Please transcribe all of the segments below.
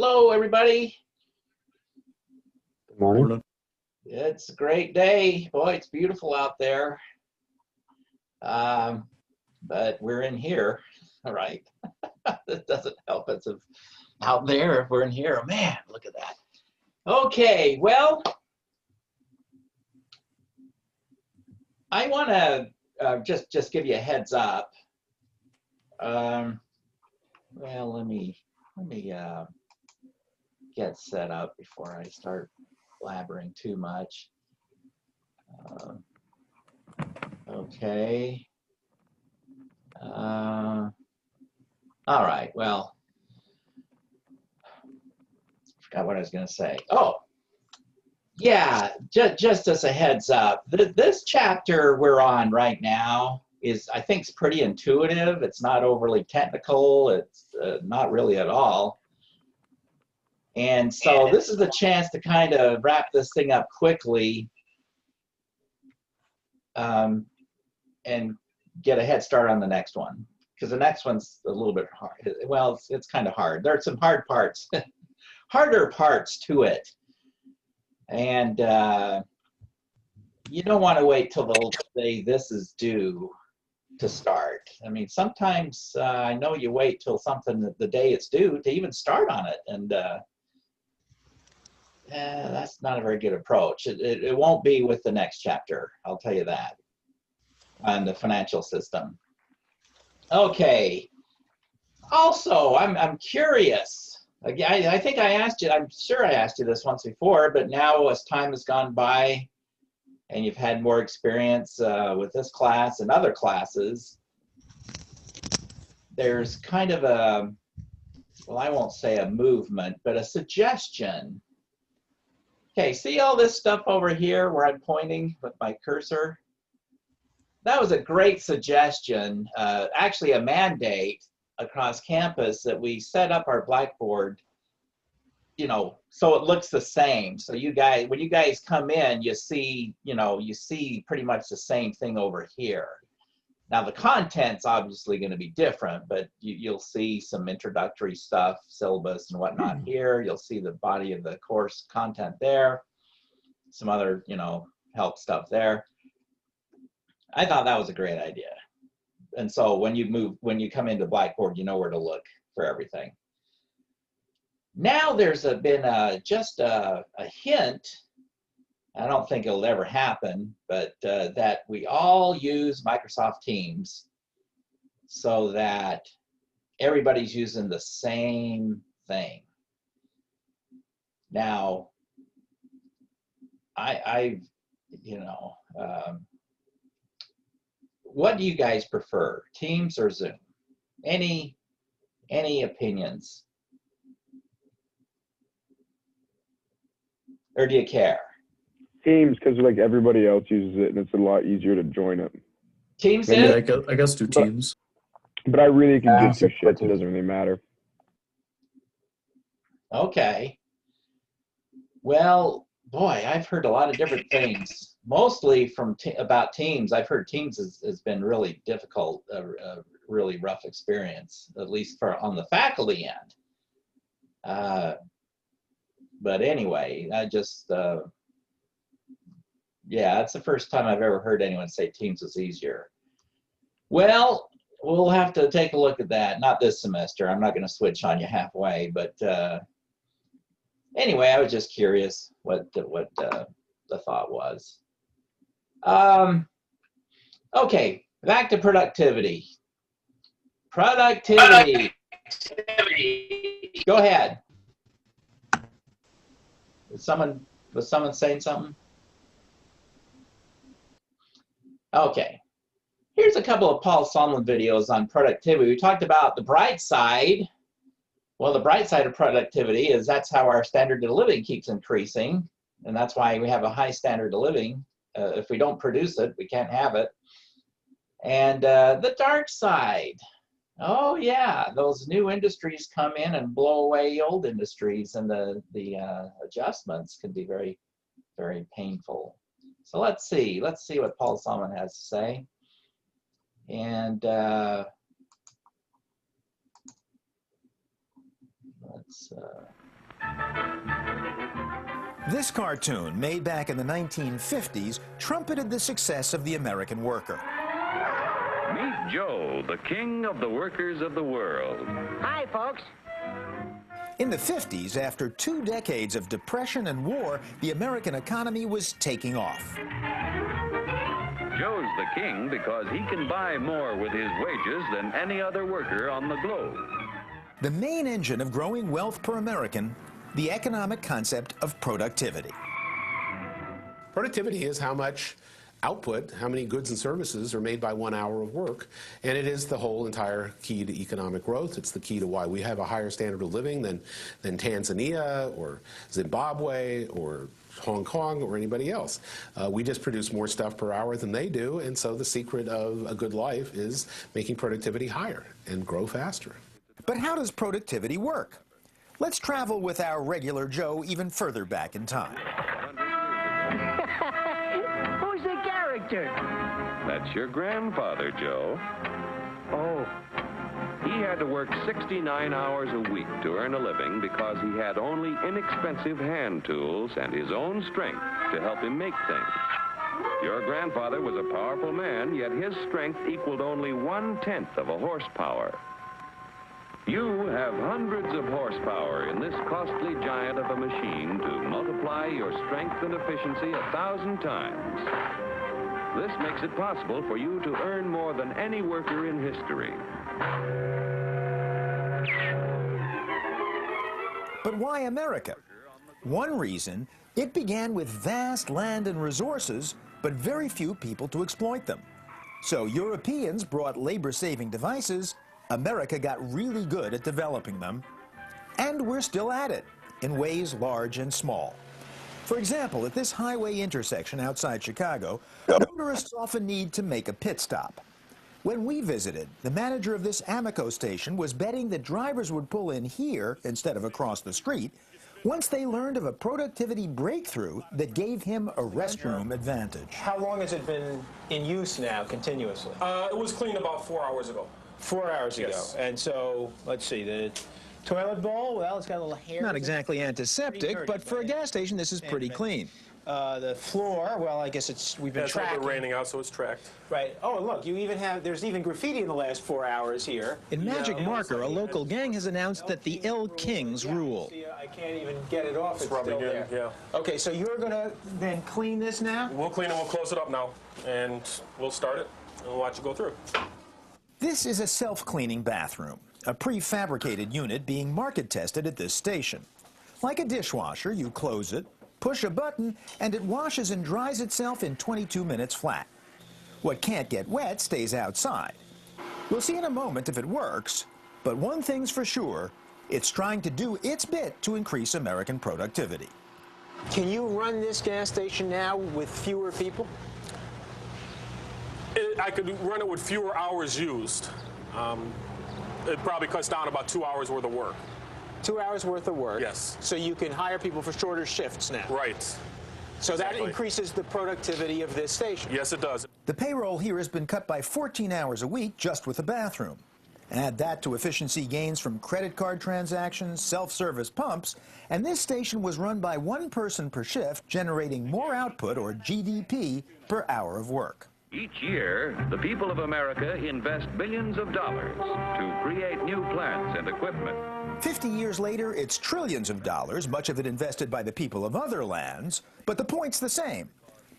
Hello, everybody. Good morning. It's a great day. Boy, it's beautiful out there. But we're in here. All right. That doesn't help us if out there if we're in here. Oh, man, look at that. Okay, well, I want to just give you a heads up. Well, let me get set up before I start blabbering too much. Okay. All right. Well, forgot what I was going to say. Oh, yeah. Just as a heads up, this chapter we're on right now is, I think, is pretty intuitive. It's not overly technical. It's not really at all. And so this is a chance to kind of wrap this thing up quickly and get a head start on the next one, because the next one's a little bit hard. Well, it's kind of hard. There are some hard parts, harder parts to it. And you don't want to wait till they'll say this is due to start. I mean, sometimes I know you wait till something the day it's due to even start on it, and that's not a very good approach. It won't be with the next chapter, I'll tell you that, on the financial system. Okay. Also, I'm curious. I think I asked you, I'm sure I asked you this once before, but now as time has gone by and you've had more experience with this class and other classes, there's kind of a, well, I won't say a movement, but a suggestion. Okay, see all this stuff over here where I'm pointing with my cursor? That was a great suggestion, actually a mandate across campus, that we set up our Blackboard, you know, so it looks the same. So you guys, when you guys come in, you see, you know, you see pretty much the same thing over here. Now the content's obviously going to be different, but you'll see some introductory stuff, syllabus and whatnot here. You'll see the body of the course content there, some other, you know, help stuff there. I thought that was a great idea. And so when you come into Blackboard, you know where to look for everything. Now there's been just a hint, I don't think it'll ever happen, but that we all use Microsoft Teams so that everybody's using the same thing. Now, you know, what do you guys prefer, Teams or Zoom? Any opinions? Or do you care? Teams, because like everybody else uses it and it's a lot easier to join it. Teams Yeah, is? I guess do Teams. But I really can give two shits. It doesn't really matter. Okay. Well, boy, I've heard a lot of different things. Mostly from about Teams. I've heard Teams has been really difficult, really rough experience, at least for on the faculty end. But anyway, I just, yeah, that's the first time I've ever heard anyone say Teams is easier. Well, we'll have to take a look at that. Not this semester. I'm not going to switch on you halfway, but anyway, I was just curious what the thought was. Okay, back to productivity. Productivity. Go ahead. Was someone saying something? Okay. Here's a couple of Paul Solomon videos on productivity. We talked about the bright side. Well, the bright side of productivity is that's how our standard of living keeps increasing, and that's why we have a high standard of living. If we don't produce it, we can't have it. And the dark side. Oh yeah, those new industries come in and blow away old industries, and the adjustments can be very, very painful. So let's see what Paul Solomon has to say. And let's This cartoon, made back in the 1950s, trumpeted the success of the American worker. Meet Joe, the king of the workers of the world. Hi, folks. In the 50s, after 2 decades of depression and war, the American economy was taking off. Joe's the king because he can buy more with his wages than any other worker on the globe. The main engine of growing wealth per American, the economic concept of productivity. Productivity is how much output, how many goods and services are made by 1 hour of work, and it is the whole entire key to economic growth. It's the key to why we have a higher standard of living than Tanzania or Zimbabwe or Hong Kong or anybody else. We just produce more stuff per hour than they do, and so the secret of a good life is making productivity higher and grow faster. But how does productivity work? Let's travel with our regular Joe even further back in time. Who's the character? That's your grandfather, Joe. Oh. He had to work 69 hours a week to earn a living because he had only inexpensive hand tools and his own strength to help him make things. Your grandfather was a powerful man, yet his strength equaled only 1/10 of a horsepower. You have hundreds of horsepower in this costly giant of a machine to multiply your strength and efficiency 1,000 times. This makes it possible for you to earn more than any worker in history. But why America? One reason, it began with vast land and resources, but very few people to exploit them. So Europeans brought labor-saving devices. America got really good at developing them, and we're still at it, in ways large and small. For example, at this highway intersection outside Chicago, motorists often need to make a pit stop. When we visited, the manager of this Amoco station was betting that drivers would pull in here instead of across the street once they learned of a productivity breakthrough that gave him a restroom advantage. How long has it been in use now, continuously? It was cleaned about 4 hours ago. 4 hours ago. Yes. And so, let's see, the toilet bowl, well, it's got a little hair. Not exactly Pretty antiseptic, dirty, but for a right? gas station, this is pretty clean. The floor, well, I guess we've been It's not tracking. been raining out, so it's tracked. Right. Oh, look, there's even graffiti in the last 4 hours here. In Magic Marker, a local gang has announced that the El Kings rule. See, I can't even get it off. It's rubbing still in, there. yeah. Okay, so you're going to then clean this now? We'll clean it, we'll close it up now, and we'll start it, and we'll watch it go through. This is a self-cleaning bathroom, a prefabricated unit being market tested at this station. Like a dishwasher, you close it, push a button, and it washes and dries itself in 22 minutes flat. What can't get wet stays outside. We'll see in a moment if it works, but one thing's for sure, it's trying to do its bit to increase American productivity. Can you run this gas station now with fewer people? I could run it with fewer hours used. It probably cuts down about 2 hours worth of work. 2 hours worth of work. Yes. So you can hire people for shorter shifts now. Right. So that Exactly. increases the productivity of this station. Yes, it does. The payroll here has been cut by 14 hours a week just with the bathroom. Add that to efficiency gains from credit card transactions, self-service pumps, and this station was run by one person per shift, generating more output, or GDP, per hour of work. Each year, the people of America invest billions of dollars to create new plants and equipment. 50 years later, it's trillions of dollars, much of it invested by the people of other lands, but the point's the same.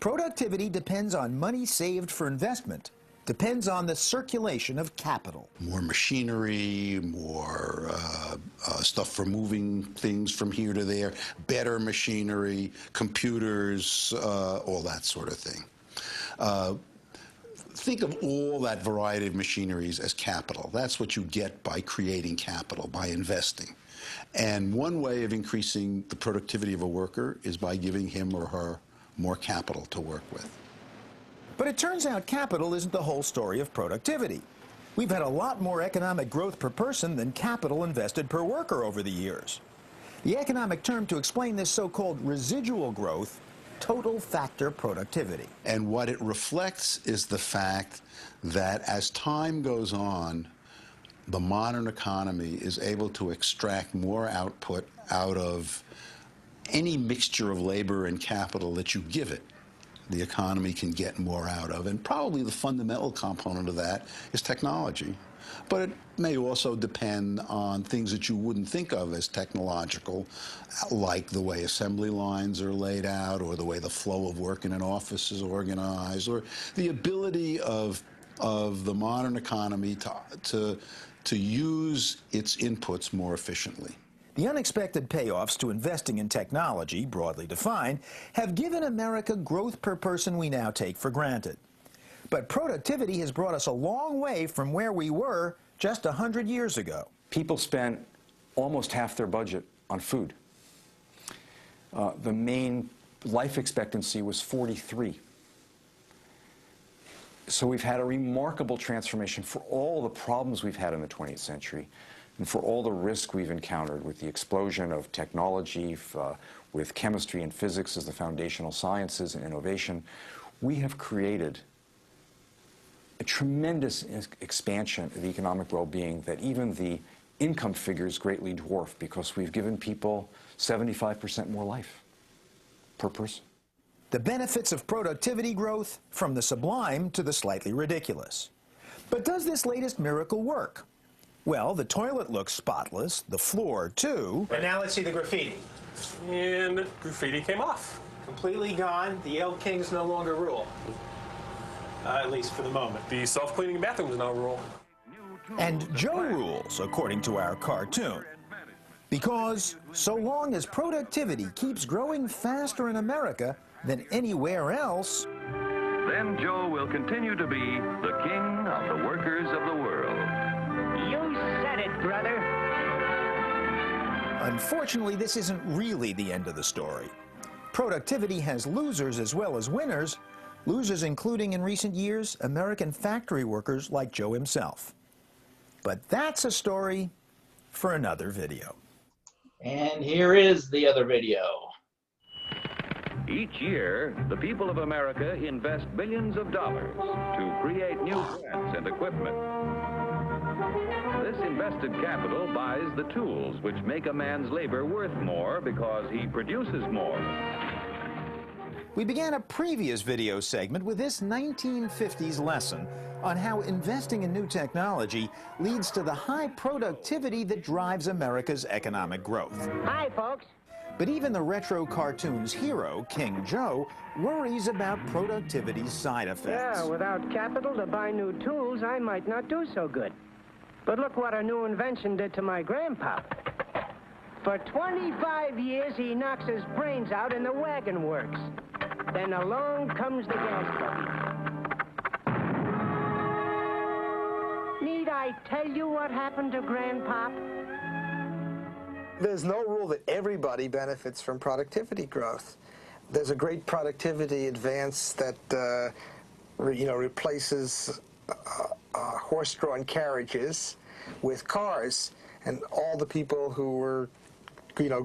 Productivity depends on money saved for investment, depends on the circulation of capital. More machinery, more stuff for moving things from here to there, better machinery, computers, all that sort of thing. Think of all that variety of machineries as capital. That's what you get by creating capital, by investing. And one way of increasing the productivity of a worker is by giving him or her more capital to work with. But it turns out capital isn't the whole story of productivity. We've had a lot more economic growth per person than capital invested per worker over the years. The economic term to explain this so-called residual growth, total factor productivity. And what it reflects is the fact that as time goes on, the modern economy is able to extract more output out of any mixture of labor and capital that you give it, the economy can get more out of. And probably the fundamental component of that is technology. But it may also depend on things that you wouldn't think of as technological, like the way assembly lines are laid out, or the way the flow of work in an office is organized, or the ability of the modern economy to use its inputs more efficiently. The unexpected payoffs to investing in technology, broadly defined, have given America growth per person we now take for granted. But productivity has brought us a long way from where we were just 100 years ago. People spent almost half their budget on food. The main life expectancy was 43. So we've had a remarkable transformation for all the problems we've had in the 20th century and for all the risk we've encountered with the explosion of technology, with chemistry and physics as the foundational sciences and innovation. We have created a tremendous expansion of economic well-being that even the income figures greatly dwarf, because we've given people 75% more life per person. The benefits of productivity growth, from the sublime to the slightly ridiculous. But does this latest miracle work? Well, the toilet looks spotless, the floor too. But now let's see the graffiti. And graffiti came off. Completely gone. The L Kings no longer rule. At least for the moment. The self-cleaning bathrooms now rule. And Joe rules, according to our cartoon. Because so long as productivity keeps growing faster in America than anywhere else, then Joe will continue to be the king of the workers of the world. You said it, brother. unfortunately, this isn't really the end of the story. Productivity has losers as well as winners, losers including in recent years American factory workers like Joe himself. But that's a story for another video. And here is the other video. Each year, the people of America invest billions of dollars to create new plants and equipment. This invested capital buys the tools which make a man's labor worth more because he produces more. We began a previous video segment with this 1950s lesson on how investing in new technology leads to the high productivity that drives America's economic growth. Hi, folks. But even the retro cartoon's hero, King Joe, worries about productivity's side effects. Yeah, without capital to buy new tools, I might not do so good. But look what a new invention did to my grandpa. For 25 years, he knocks his brains out in the wagon works. Then along comes the gas buggy. Need I tell you what happened to Grandpop? There's no rule that everybody benefits from productivity growth. There's a great productivity advance that replaces horse-drawn carriages with cars, and all the people who were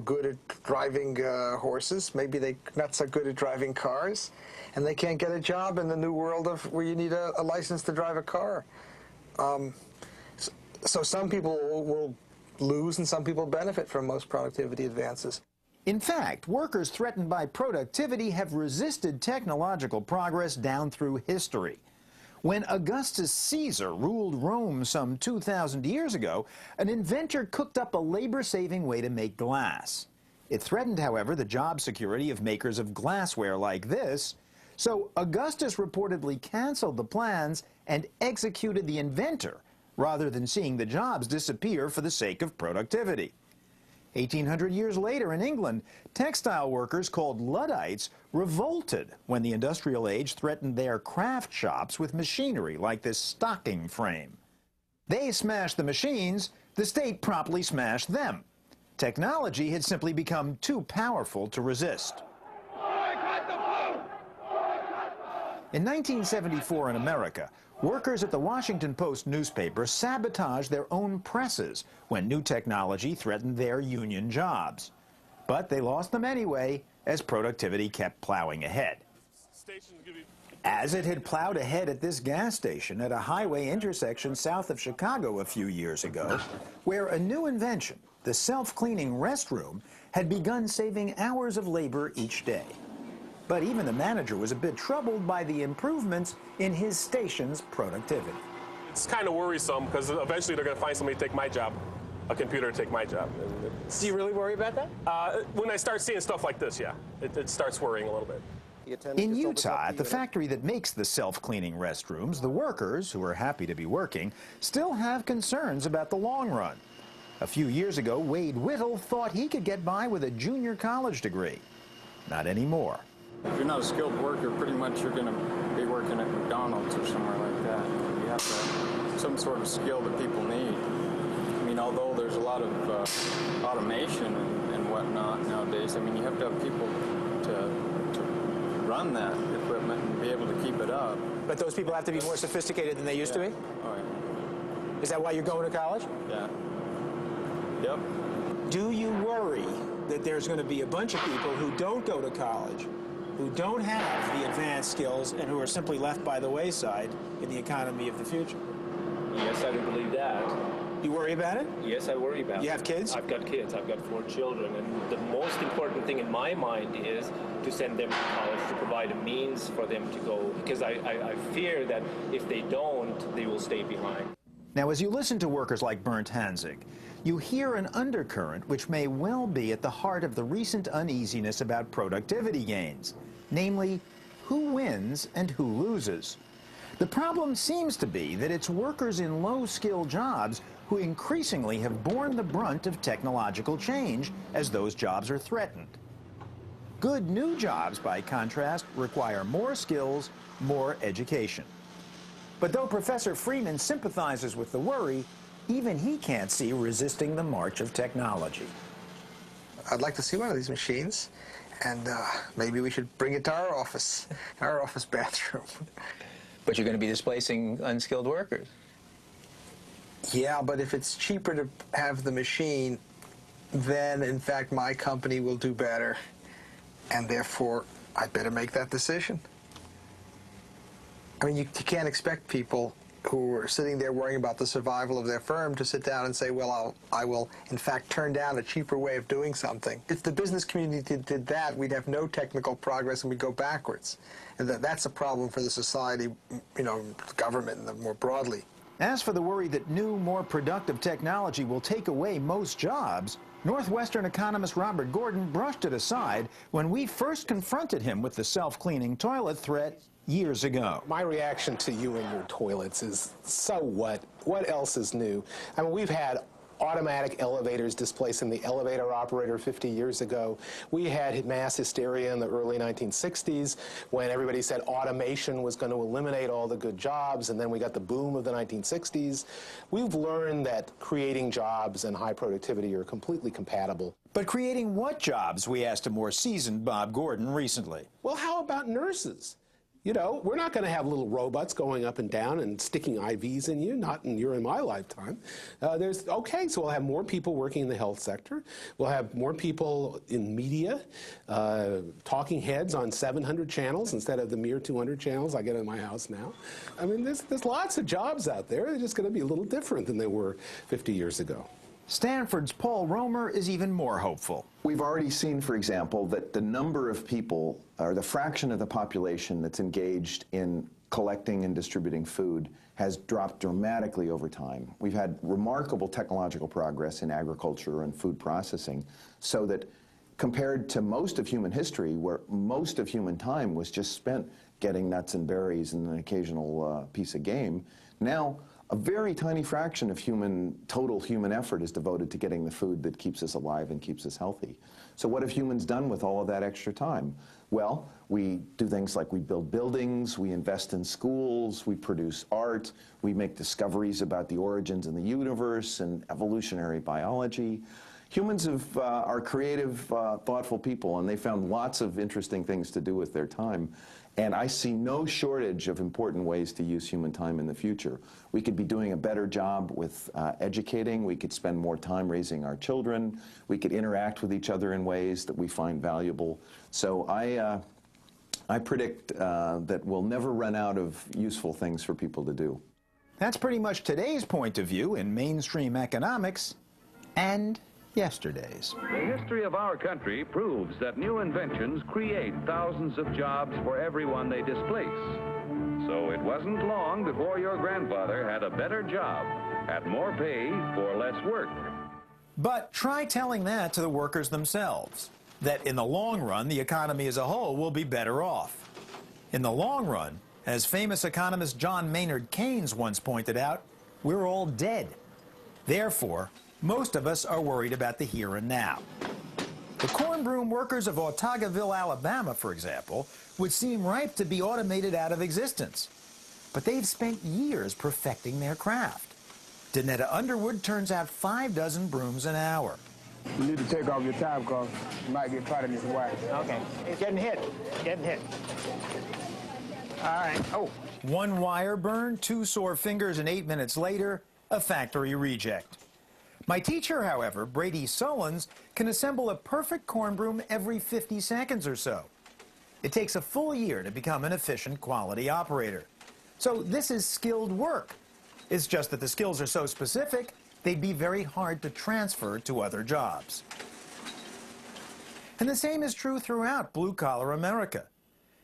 good at driving horses, maybe they're not so good at driving cars, and they can't get a job in the new world of where you need a license to drive a car. So some people will lose and some people benefit from most productivity advances. In fact, workers threatened by productivity have resisted technological progress down through history. When Augustus Caesar ruled Rome some 2,000 years ago, an inventor cooked up a labor-saving way to make glass. It threatened, however, the job security of makers of glassware like this, so Augustus reportedly canceled the plans and executed the inventor, rather than seeing the jobs disappear for the sake of productivity. 1,800 years later in England, textile workers called Luddites revolted when the industrial age threatened their craft shops with machinery like this stocking frame. They smashed the machines, the state promptly smashed them. Technology had simply become too powerful to resist. In 1974 in America, workers at the Washington Post newspaper sabotaged their own presses when new technology threatened their union jobs. But they lost them anyway as productivity kept plowing ahead. As it had plowed ahead at this gas station at a highway intersection south of Chicago a few years ago, where a new invention, the self-cleaning restroom, had begun saving hours of labor each day. But even the manager was a bit troubled by the improvements in his station's productivity. It's kind of worrisome because eventually they're going to find somebody to take my job, a computer to take my job. Do you really worry about that? When I start seeing stuff like this, yeah, it starts worrying a little bit. In Utah, at the factory that makes the self-cleaning restrooms, the workers, who are happy to be working, still have concerns about the long run. A few years ago, Wade Whittle thought he could get by with a junior college degree. Not anymore. If you're not a skilled worker, pretty much you're going to be working at McDonald's or somewhere like that. You have to have some sort of skill that people need. I mean, although there's a lot of automation and whatnot nowadays, I mean, you have to have people to run that equipment and be able to keep it up. But those people have to be more sophisticated than they used to be? Oh, yeah. Is that why you're going to college? Yeah. Yep. Do you worry that there's going to be a bunch of people who don't go to college, who don't have the advanced skills, and who are simply left by the wayside in the economy of the future? Yes, I do believe that. You worry about it? Yes, I worry about it. You have kids? I've got kids. I've got 4 children. And the most important thing in my mind is to send them to college, to provide a means for them to go, because I fear that if they don't, they will stay behind. Now, as you listen to workers like Bernd Hanzig, you hear an undercurrent which may well be at the heart of the recent uneasiness about productivity gains, namely, who wins and who loses. The problem seems to be that it's workers in low-skill jobs who increasingly have borne the brunt of technological change as those jobs are threatened. Good new jobs, by contrast, require more skills, more education. But though Professor Freeman sympathizes with the worry, even he can't see resisting the march of technology. I'd like to see one of these machines, and maybe we should bring it to our office bathroom. But you're going to be displacing unskilled workers. Yeah, but if it's cheaper to have the machine, then in fact my company will do better, and therefore I'd better make that decision. I mean, you can't expect people who are sitting there worrying about the survival of their firm to sit down and say, well, I will in fact turn down a cheaper way of doing something. If the business community did that, we'd have no technical progress and we'd go backwards. And that's a problem for the society, you know, the government and more broadly. As for the worry that new, more productive technology will take away most jobs, Northwestern economist Robert Gordon brushed it aside when we first confronted him with the self-cleaning toilet threat years ago. My reaction to you and your toilets is, so what? What else is new? I mean, we've had automatic elevators displacing the elevator operator 50 years ago. We had mass hysteria in the early 1960s when everybody said automation was going to eliminate all the good jobs, and then we got the boom of the 1960s. We've learned that creating jobs and high productivity are completely compatible. But creating what jobs, we asked a more seasoned Bob Gordon recently. Well, how about nurses? You know, we're not going to have little robots going up and down and sticking IVs in you, not in your and my lifetime. Okay, so we'll have more people working in the health sector. We'll have more people in media, talking heads on 700 channels instead of the mere 200 channels I get in my house now. I mean, there's lots of jobs out there. They're just going to be a little different than they were 50 years ago. Stanford's Paul Romer is even more hopeful. We've already seen, for example, that the number of people, or the fraction of the population that's engaged in collecting and distributing food has dropped dramatically over time. We've had remarkable technological progress in agriculture and food processing, so that compared to most of human history, where most of human time was just spent getting nuts and berries and an occasional piece of game, now a very tiny fraction of total human effort is devoted to getting the food that keeps us alive and keeps us healthy. So what have humans done with all of that extra time? Well, we do things like we build buildings, we invest in schools, we produce art, we make discoveries about the origins of the universe and evolutionary biology. Humans are creative, thoughtful people, and they found lots of interesting things to do with their time. And I see no shortage of important ways to use human time in the future. We could be doing a better job with educating. We could spend more time raising our children. We could interact with each other in ways that we find valuable. So I predict that we'll never run out of useful things for people to do. That's pretty much today's point of view in mainstream economics and yesterday's. The history of our country proves that new inventions create thousands of jobs for everyone they displace. So it wasn't long before your grandfather had a better job, had more pay for less work. But try telling that to the workers themselves, that in the long run, the economy as a whole will be better off. In the long run, as famous economist John Maynard Keynes once pointed out, we're all dead. Therefore, most of us are worried about the here and now. The corn broom workers of Autauguaville, Alabama, for example, would seem ripe to be automated out of existence. But they've spent years perfecting their craft. Danetta Underwood turns out 6 brooms an hour. You need to take off your time because you might get caught in this wax. Okay. It's getting hit. Getting hit. All right. Oh. 1 wire burn, 2 sore fingers, and 8 minutes later, a factory reject. My teacher, however, Brady Sullins, can assemble a perfect corn broom every 50 seconds or so. It takes a full year to become an efficient quality operator. So this is skilled work. It's just that the skills are so specific, they'd be very hard to transfer to other jobs. And the same is true throughout blue-collar America.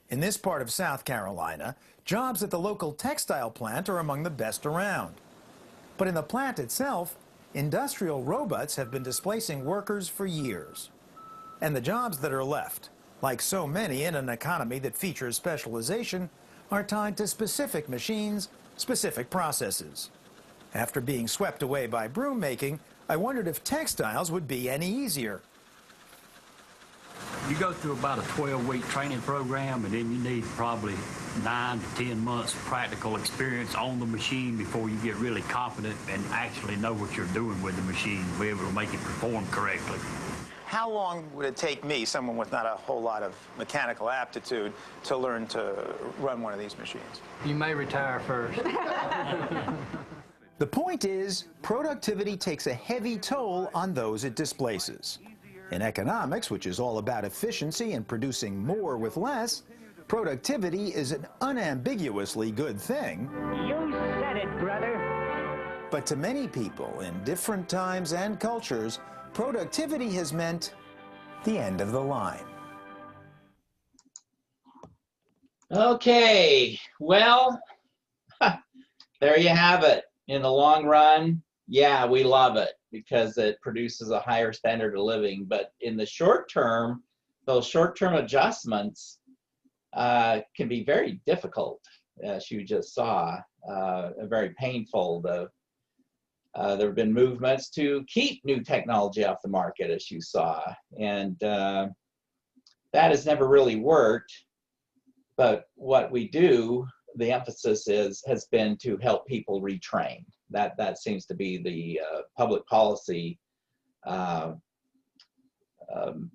In this part of South Carolina, jobs at the local textile plant are among the best around. But in the plant itself, industrial robots have been displacing workers for years. And the jobs that are left, like so many in an economy that features specialization, are tied to specific machines, specific processes. After being swept away by broom making, I wondered if textiles would be any easier. You go through about a 12-week training program, and then you need probably 9 to 10 months of practical experience on the machine before you get really confident and actually know what you're doing with the machine, be able to make it perform correctly. How long would it take me, someone with not a whole lot of mechanical aptitude, to learn to run one of these machines? You may retire first. The point is, productivity takes a heavy toll on those it displaces. In economics, which is all about efficiency and producing more with less, productivity is an unambiguously good thing. You said it, brother. But to many people in different times and cultures, productivity has meant the end of the line. Okay, well, there you have it. In the long run, yeah, we love it because it produces a higher standard of living. But in the short term, those short-term adjustments can be very difficult, as you just saw, very painful. There have been movements to keep new technology off the market, as you saw, and that has never really worked. But what we do, the emphasis has been to help people retrain. That seems to be the public policy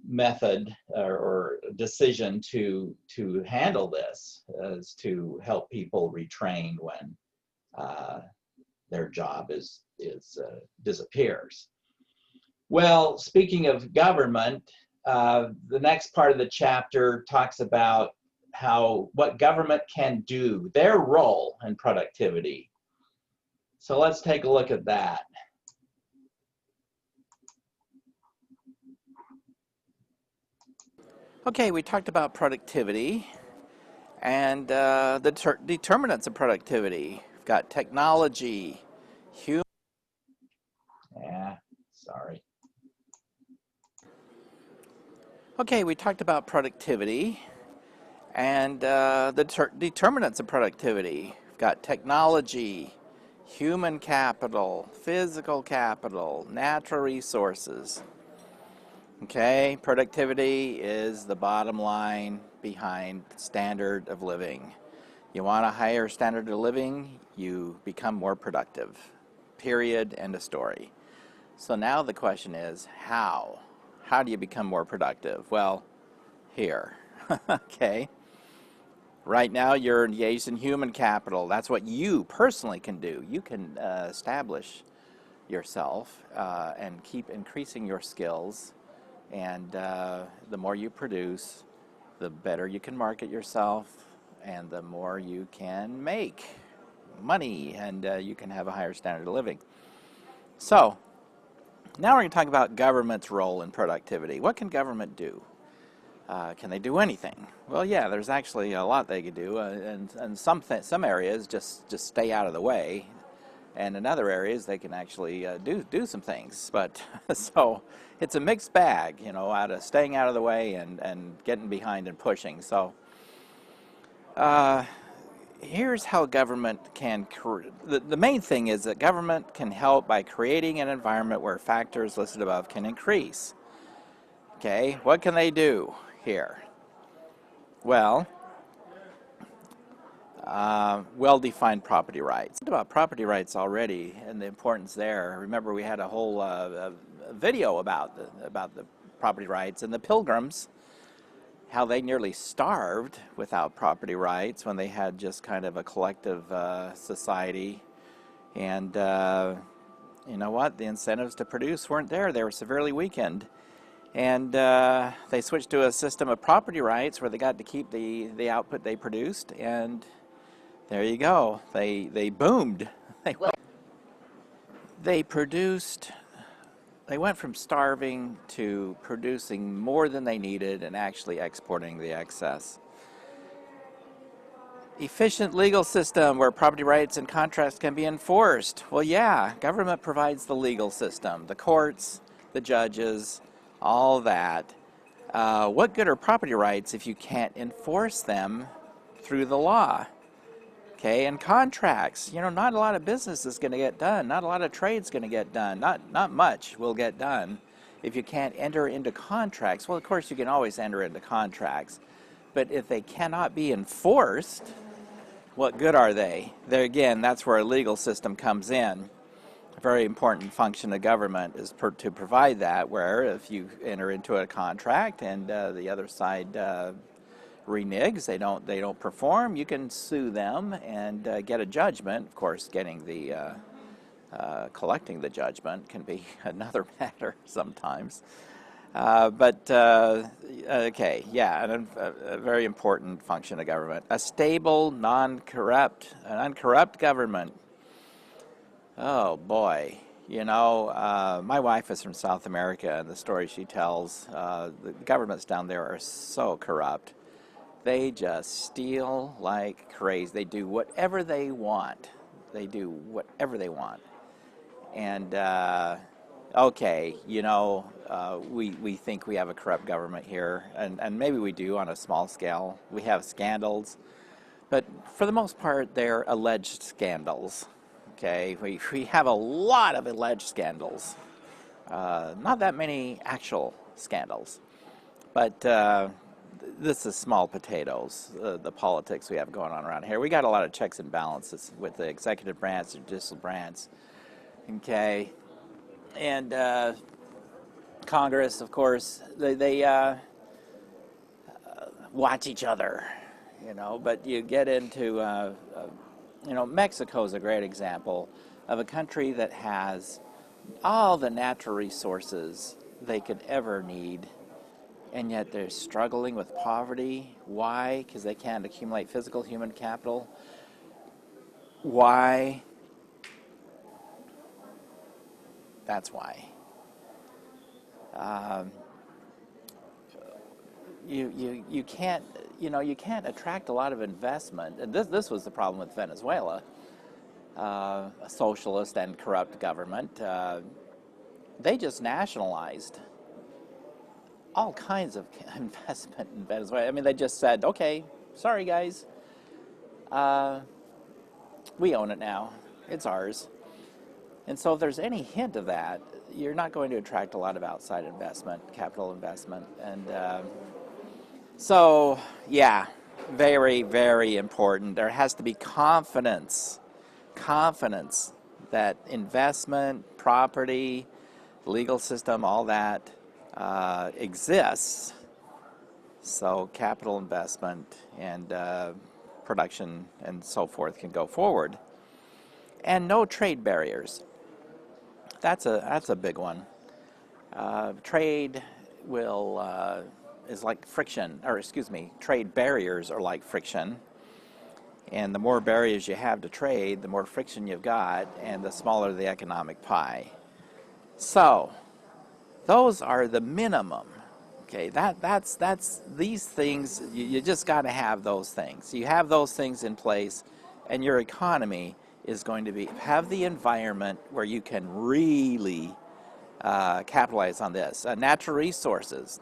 method or decision to handle this, is to help people retrain when their job disappears. Well, speaking of government, the next part of the chapter talks about what government can do, their role in productivity. So let's take a look at that. Okay, we talked about productivity and the determinants of productivity. We've got technology, human. Yeah, sorry. Okay, we talked about productivity and the determinants of productivity. We've got technology, human capital, physical capital, natural resources. Okay, productivity is the bottom line behind standard of living. You want a higher standard of living, you become more productive. Period, end of story. So now the question is, how? How do you become more productive? Well, here, okay? Right now you're engaged in human capital. That's what you personally can do. You can establish yourself and keep increasing your skills. And the more you produce, the better you can market yourself, and the more you can make money, and you can have a higher standard of living. So, Now we're going to talk about government's role in productivity. What can government do? Can they do anything? Well, yeah, there's actually a lot they could do, and some areas just stay out of the way, and in other areas they can actually do some things. But so it's a mixed bag, you know, out of staying out of the way and getting behind and pushing. So here's how government can, the main thing is that government can help by creating an environment where factors listed above can increase. Okay, what can they do here? Well, well-defined property rights. Talked about property rights already and the importance there. Remember, we had a whole video about the property rights and the Pilgrims, how they nearly starved without property rights when they had just kind of a collective society. And you know what? The incentives to produce weren't there. They were severely weakened. And they switched to a system of property rights where they got to keep the output they produced. And there you go. They boomed. They produced. They went from starving to producing more than they needed and actually exporting the excess. Efficient legal system where property rights and contracts can be enforced. Well, yeah, government provides the legal system, the courts, the judges, all that. What good are property rights if you can't enforce them through the law? Okay, and contracts, you know, not a lot of business is going to get done. Not a lot of trade's going to get done. Not much will get done if you can't enter into contracts. Well, of course, you can always enter into contracts. But if they cannot be enforced, what good are they? There again, that's where a legal system comes in. A very important function of government is to provide that, where if you enter into a contract and the other side reneges, they don't perform, you can sue them and get a judgment. Of course, getting the collecting the judgment can be another matter sometimes. Okay, yeah, a very important function of government. A stable, non-corrupt, an uncorrupt government. Oh boy, you know, my wife is from South America, and the story she tells, the governments down there are so corrupt. They just steal like crazy. They do whatever they want. They do whatever they want. And okay, you know, we think we have a corrupt government here, and maybe we do on a small scale. We have scandals, but for the most part, they're alleged scandals. Okay, we have a lot of alleged scandals, not that many actual scandals, but this is small potatoes, the politics we have going on around here. We got a lot of checks and balances with the executive branch, the judicial branch, okay, and Congress, of course, they watch each other, you know, but you get into, you know, Mexico's a great example of a country that has all the natural resources they could ever need, and yet they're struggling with poverty. Why? Because they can't accumulate physical human capital. Why? That's why. You can't, you know, you can't attract a lot of investment. And this was the problem with Venezuela, a socialist and corrupt government. They just nationalized all kinds of investment in Venezuela. I mean, they just said, okay, sorry guys, we own it now. It's ours. And so if there's any hint of that, you're not going to attract a lot of outside investment, capital investment. And so, yeah, very, very important. There has to be confidence that investment, property, legal system, all that exists. So capital investment and production and so forth can go forward. And no trade barriers. That's a big one. Trade is like friction, or excuse me, trade barriers are like friction. And the more barriers you have to trade, the more friction you've got, and the smaller the economic pie. So, Those are the minimum. Okay, that's these things, you just got to have those things. You have those things in place, and your economy is going to have the environment where you can really capitalize on this. Natural resources.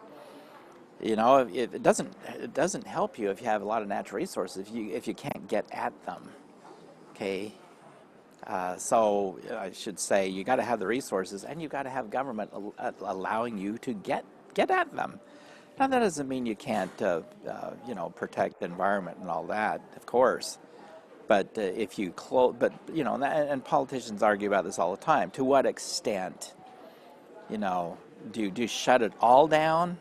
You know, it doesn't help you if you have a lot of natural resources if you can't get at them. Okay, so I should say you got to have the resources, and you got to have government allowing you to get at them. Now that doesn't mean you can't you know, protect the environment and all that, of course. But if you but you know, and politicians argue about this all the time. To what extent, you know, do you shut it all down?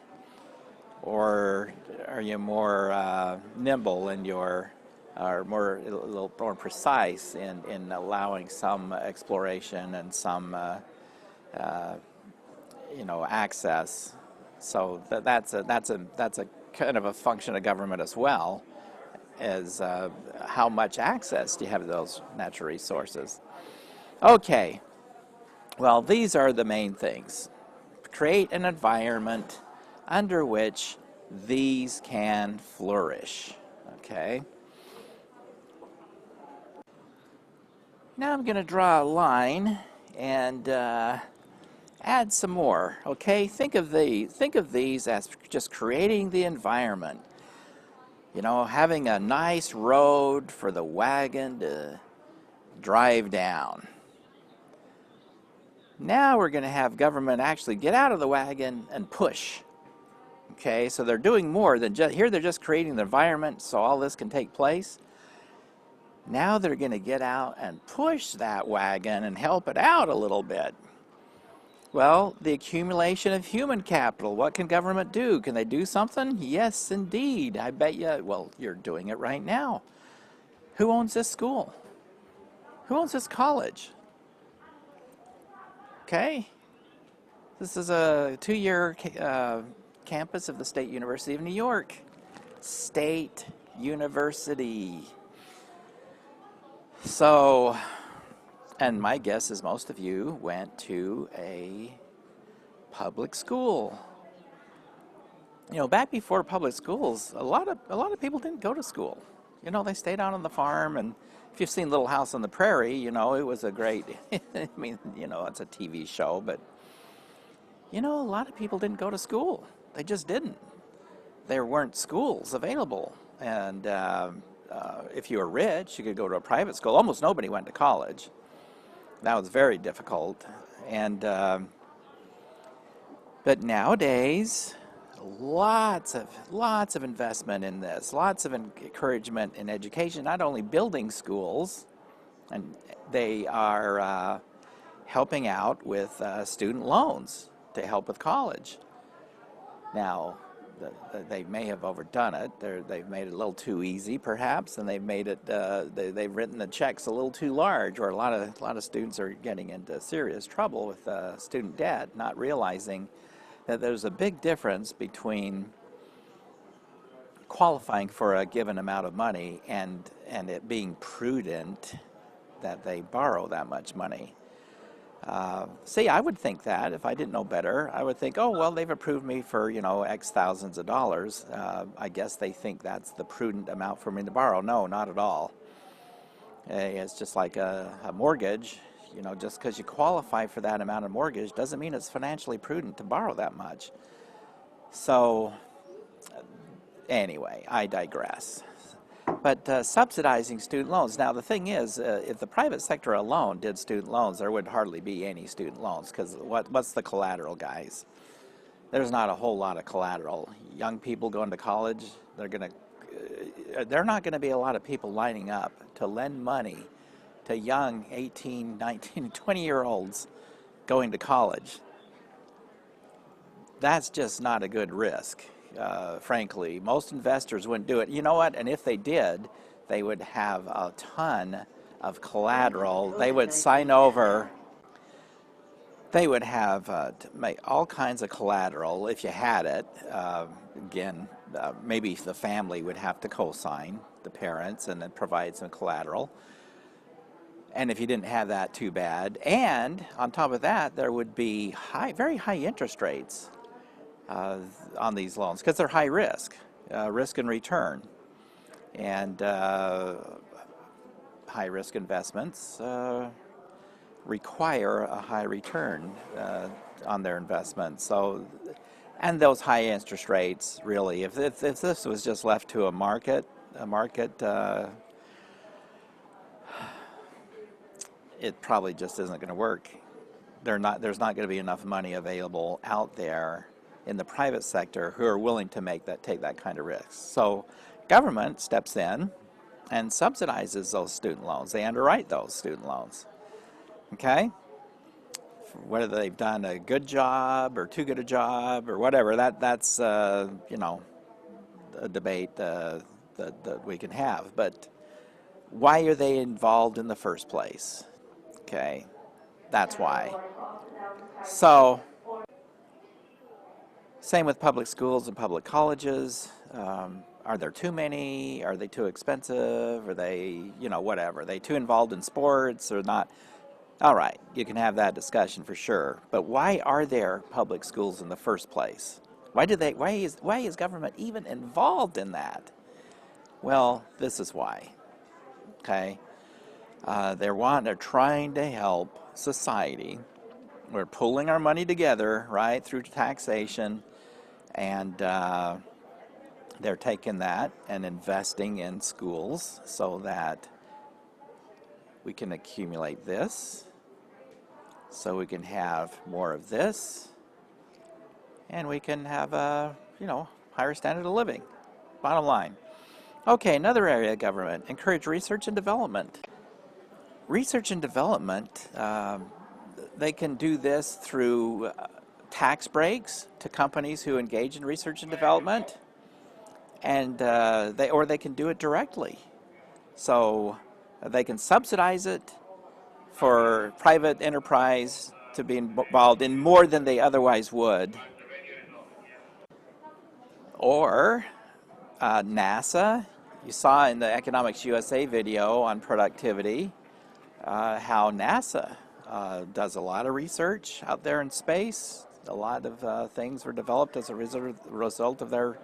Or are you more nimble in your, or a little more precise in allowing some exploration and some, you know, access? So that's a kind of a function of government as well, as how much access do you have to those natural resources? Okay, well, these are the main things. Create an environment under which these can flourish, okay? Now I'm going to draw a line and add some more, okay? Think of these as just creating the environment. You know, having a nice road for the wagon to drive down. Now we're going to have government actually get out of the wagon and push. Okay, so they're doing more than just, here they're just creating the environment so all this can take place. Now they're going to get out and push that wagon and help it out a little bit. Well, the accumulation of human capital, what can government do? Can they do something? Yes, indeed. I bet you, well, you're doing it right now. Who owns this school? Who owns this college? Okay, this is a 2-year campus of the State University of New York. State University. So, and my guess is most of you went to a public school. You know, back before public schools, a lot of people didn't go to school. You know, they stayed out on the farm, and if you've seen Little House on the Prairie, you know, it was a great, I mean, you know, it's a TV show, but, you know, a lot of people didn't go to school. They just didn't. There weren't schools available. And if you were rich, you could go to a private school. Almost nobody went to college. That was very difficult. And, but nowadays, lots of investment in this, lots of encouragement in education, not only building schools, and they are helping out with student loans to help with college. Now, they may have overdone it. They've made it a little too easy, perhaps, and they've made it. They've written the checks a little too large, or a lot of students are getting into serious trouble with student debt, not realizing that there's a big difference between qualifying for a given amount of money and it being prudent that they borrow that much money. See, I would think that if I didn't know better, I would think, oh, well, they've approved me for, you know, X thousands of dollars. I guess they think that's the prudent amount for me to borrow. No, not at all. It's just like a mortgage. You know, just because you qualify for that amount of mortgage doesn't mean it's financially prudent to borrow that much. So, anyway, I digress. But subsidizing student loans. Now, the thing is, if the private sector alone did student loans, there would hardly be any student loans, because what's the collateral, guys? There's not a whole lot of collateral. Young people going to college, they're not going to be a lot of people lining up to lend money to young 18, 19, 20-year-olds going to college. That's just not a good risk. Frankly, most investors wouldn't do it. You know what? And if they did, they would have a ton of collateral. They would sign over. They would have make all kinds of collateral if you had it. Again, maybe the family would have to co-sign, the parents, and then provide some collateral. And if you didn't have that, too bad. And on top of that, there would be very high interest rates on these loans because they're high risk, risk and return. And high risk investments require a high return on their investment. So, and those high interest rates, really, if this was just left to a market, it probably just isn't going to work. There's not going to be enough money available out there in the private sector who are willing to take that kind of risk. So government steps in and subsidizes those student loans. They underwrite those student loans. Okay? Whether they've done a good job or too good a job or whatever, that's you know, a debate that we can have. But why are they involved in the first place? Okay, that's why. So, same with public schools and public colleges. Are there too many? Are they too expensive? Are they, you know, whatever? Are they too involved in sports or not? All right, you can have that discussion for sure. But why are there public schools in the first place? Why is government even involved in that? Well, this is why. Okay. They're trying to help society. We're pulling our money together, right, through taxation, and they're taking that and investing in schools so that we can accumulate this, so we can have more of this, and we can have a, you know, higher standard of living. Bottom line. Okay, another area of government, encourage research and development. Research and development, they can do this through tax breaks to companies who engage in research and development, and they can do it directly. So they can subsidize it for private enterprise to be involved in more than they otherwise would. Or NASA, you saw in the Economics USA video on productivity, how NASA does a lot of research out there in space. A lot of things were developed as a result of their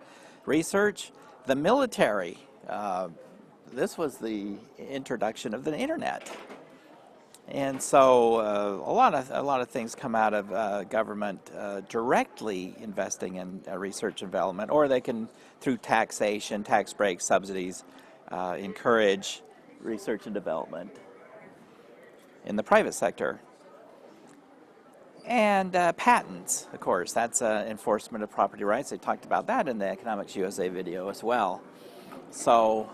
research. The military, this was the introduction of the internet. And so a lot of things come out of government directly investing in research and development, or they can, through taxation, tax breaks, subsidies, encourage research and development in the private sector. And patents, of course, that's enforcement of property rights. They talked about that in the Economics USA video as well. So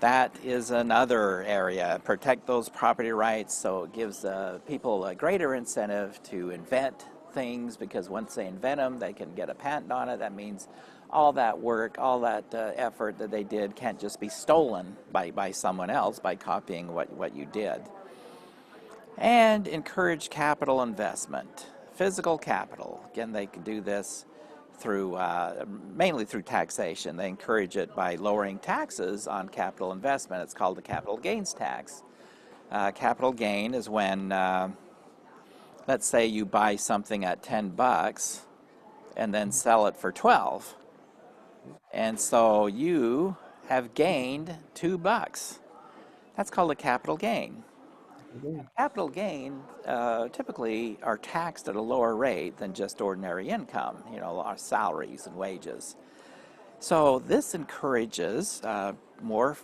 that is another area. Protect those property rights, so it gives people a greater incentive to invent things, because once they invent them, they can get a patent on it. That means all that work, all that effort that they did can't just be stolen by someone else by copying what you did. And encourage capital investment, physical capital. Again, they can do this through mainly through taxation. They encourage it by lowering taxes on capital investment. It's called the capital gains tax. Capital gain is when, let's say you buy something at $10 and then sell it for $12. And so you have gained $2. That's called a capital gain. Capital gain typically are taxed at a lower rate than just ordinary income, you know, our salaries and wages. So this encourages more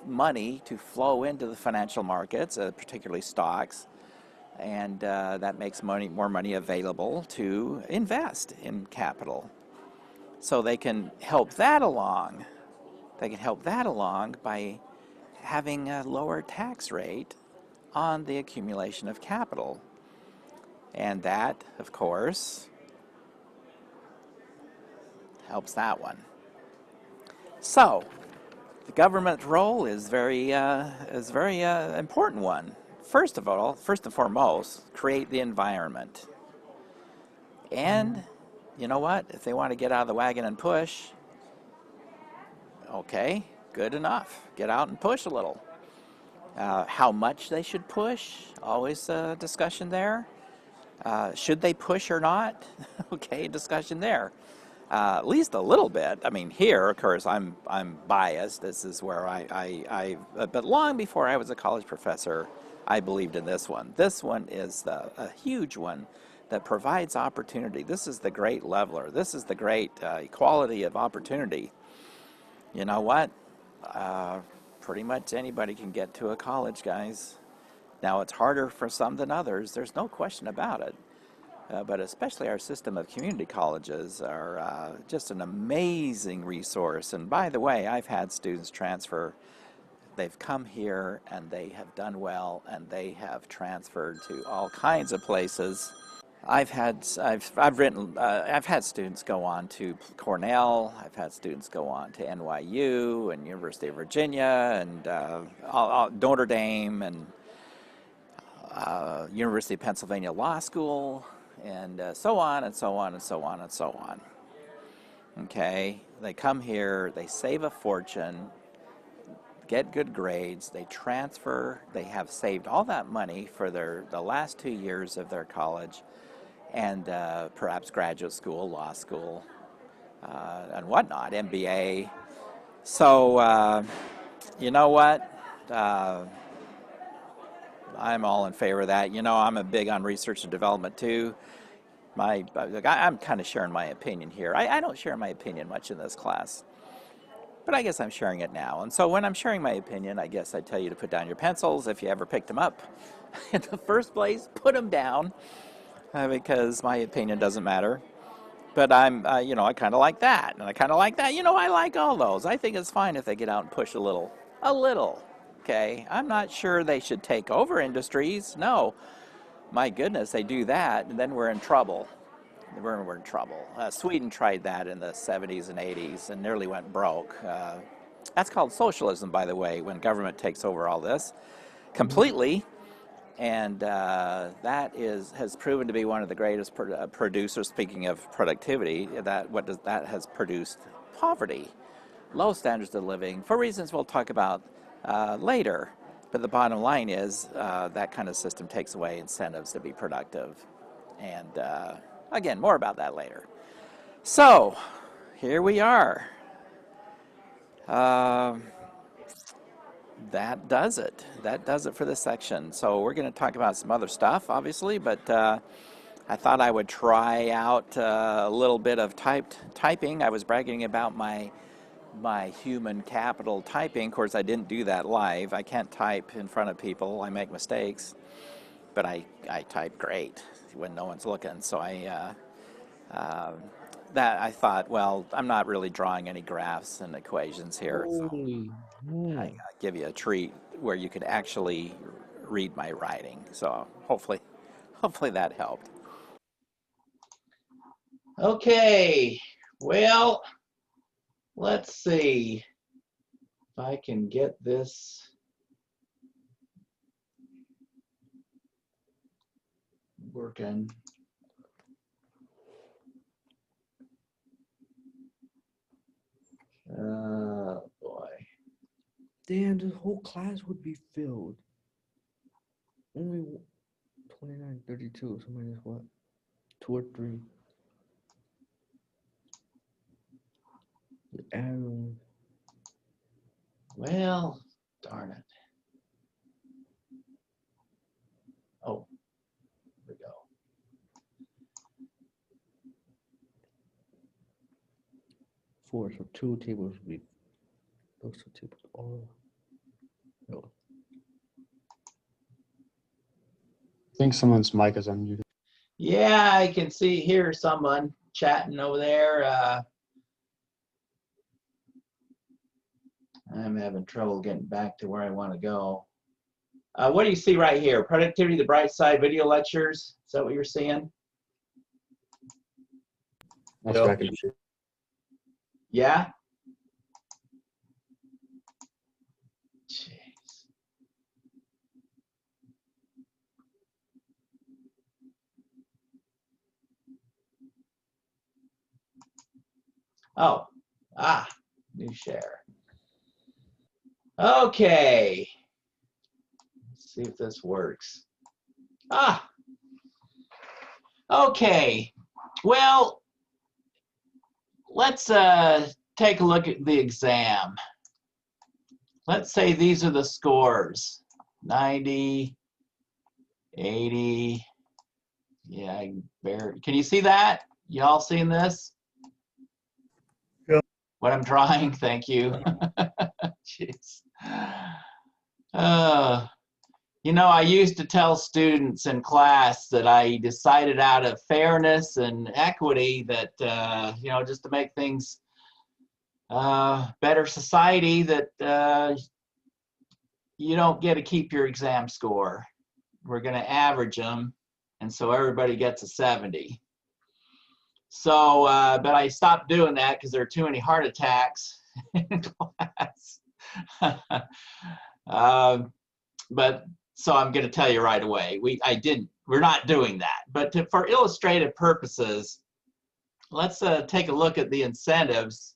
money to flow into the financial markets, particularly stocks, and that makes more money available to invest in capital. So they can help that along. They can help that along by having a lower tax rate on the accumulation of capital. And that, of course, helps that one. So, the government role is very important one. First and foremost, create the environment. And, you know what? If they want to get out of the wagon and push, okay, good enough. Get out and push a little. How much they should push, always a discussion there. Should they push or not? Okay, discussion there. At least a little bit. I mean, here, of course, I'm biased. This is where but long before I was a college professor, I believed in this one. This one is a huge one that provides opportunity. This is the great leveler. This is the great equality of opportunity. You know what? Pretty much anybody can get to a college, guys. Now, it's harder for some than others. There's no question about it. But especially our system of community colleges are just an amazing resource. And by the way, I've had students transfer. They've come here and they have done well, and they have transferred to all kinds of places. I've had students go on to Cornell. I've had students go on to NYU and University of Virginia and Notre Dame and University of Pennsylvania Law School, and so on and so on and so on and so on. Okay, they come here, they save a fortune, get good grades, they transfer, they have saved all that money for the last 2 years of their college, and perhaps graduate school, law school, and whatnot, MBA. So, you know what? I'm all in favor of that. You know, I'm a big on research and development too. I'm kind of sharing my opinion here. I don't share my opinion much in this class, but I guess I'm sharing it now. And so when I'm sharing my opinion, I guess I tell you to put down your pencils if you ever picked them up. In the first place, put them down because my opinion doesn't matter. But you know, I kind of like that, and I kind of like that. You know, I like all those. I think it's fine if they get out and push a little. Okay, I'm not sure they should take over industries. No, my goodness, they do that, and then we're in trouble. We're in trouble. Sweden tried that in the 70s and 80s and nearly went broke. That's called socialism, by the way, when government takes over all this completely. And that has proven to be one of the greatest producers, speaking of productivity, that has produced poverty, low standards of living, for reasons we'll talk about later. But the bottom line is that kind of system takes away incentives to be productive. And again, more about that later. So here we are. That does it. That does it for this section. So we're going to talk about some other stuff, obviously, but I thought I would try out a little bit of typing. I was bragging about my human capital typing. Of course, I didn't do that live. I can't type in front of people. I make mistakes, but I type great when no one's looking. So I thought, well, I'm not really drawing any graphs and equations here. So I give you a treat where you could actually read my writing. So hopefully that helped. Okay, well, let's see if I can get this working. Oh boy. Damn, this whole class would be filled. Only 29, 32, so minus what? 2 or 3. The arrow. Well, darn it. Oh, here we go. Four, so 2 tables would be those 2 tables. Oh, no. I think someone's mic is unmuted. Yeah, I can hear someone chatting over there. I'm having trouble getting back to where I want to go. What do you see right here? Productivity, the Bright Side video lectures. Is that what you're seeing? That's what I can see. Yeah? Jeez. Oh, new share. Okay. Let's see if this works. Ah. Okay. Well, let's take a look at the exam. Let's say these are the scores. 90, 80. Yeah, can you see that? Y'all seeing this? Yeah. What I'm drawing? Thank you. Jeez. You know, I used to tell students in class that I decided out of fairness and equity that, you know, just to make things better society, that you don't get to keep your exam score. We're going to average them, and so everybody gets a 70. So, but I stopped doing that because there are too many heart attacks in class. But so I'm going to tell you right away, we're not doing that. But for illustrative purposes, let's take a look at the incentives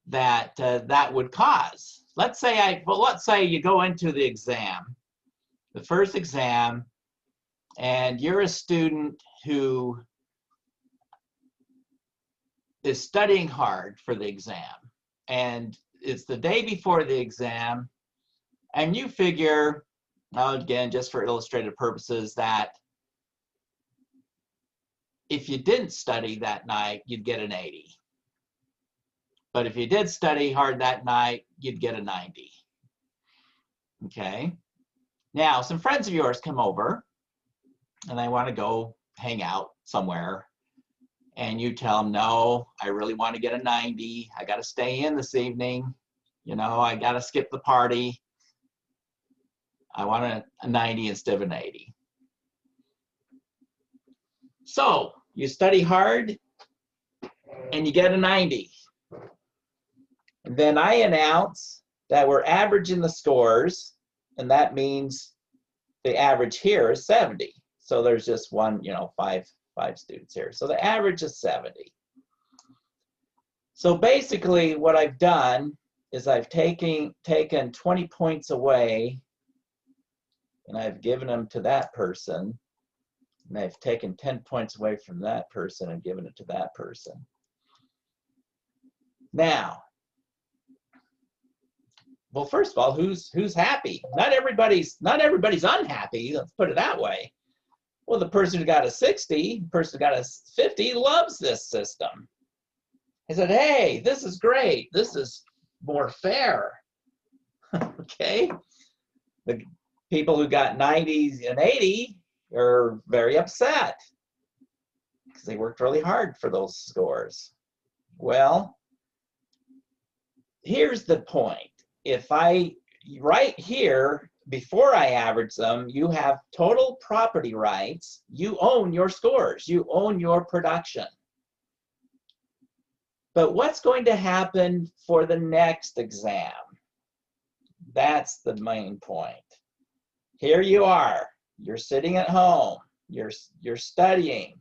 that that would cause. Let's say you go into the exam, the first exam, and you're a student who is studying hard for the exam, and it's the day before the exam, and you figure, again, just for illustrative purposes, that if you didn't study that night, you'd get an 80. But if you did study hard that night, you'd get a 90. Okay? Now, some friends of yours come over, and they want to go hang out somewhere, and you tell them, no, I really want to get a 90. I got to stay in this evening. You know, I got to skip the party. I want a 90 instead of an 80. So you study hard and you get a 90. And then I announce that we're averaging the scores, and that means the average here is 70. So there's just one, you know, five students here. So the average is 70. So basically what I've done is I've taken 20 points away, and I've given them to that person, and I've taken 10 points away from that person and given it to that person. Now, well, first of all, who's happy? Not everybody's unhappy, let's put it that way. Well, the person who got a 60, the person who got a 50 loves this system. He said, hey, this is great. This is more fair. Okay? The people who got 90s and 80 are very upset because they worked really hard for those scores. Well, here's the point. If right here, before I average them, you have total property rights. You own your scores. You own your production. But what's going to happen for the next exam? That's the main point. Here you are. You're sitting at home. You're studying.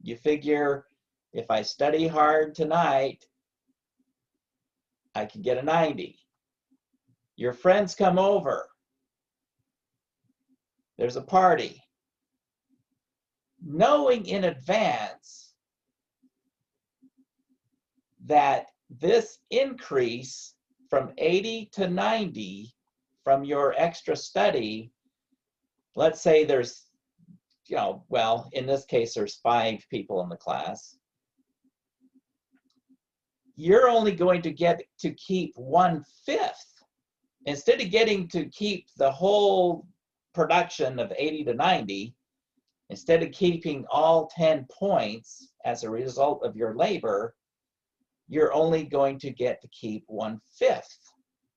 You figure, if I study hard tonight, I can get a 90. Your friends come over. There's a party. Knowing in advance that this increase from 80 to 90 from your extra study, let's say there's, you know, well, in this case, there's 5 people in the class. You're only going to get to keep 1/5. Instead of getting to keep the whole production of 80 to 90, instead of keeping all 10 points as a result of your labor, you're only going to get to keep 1/5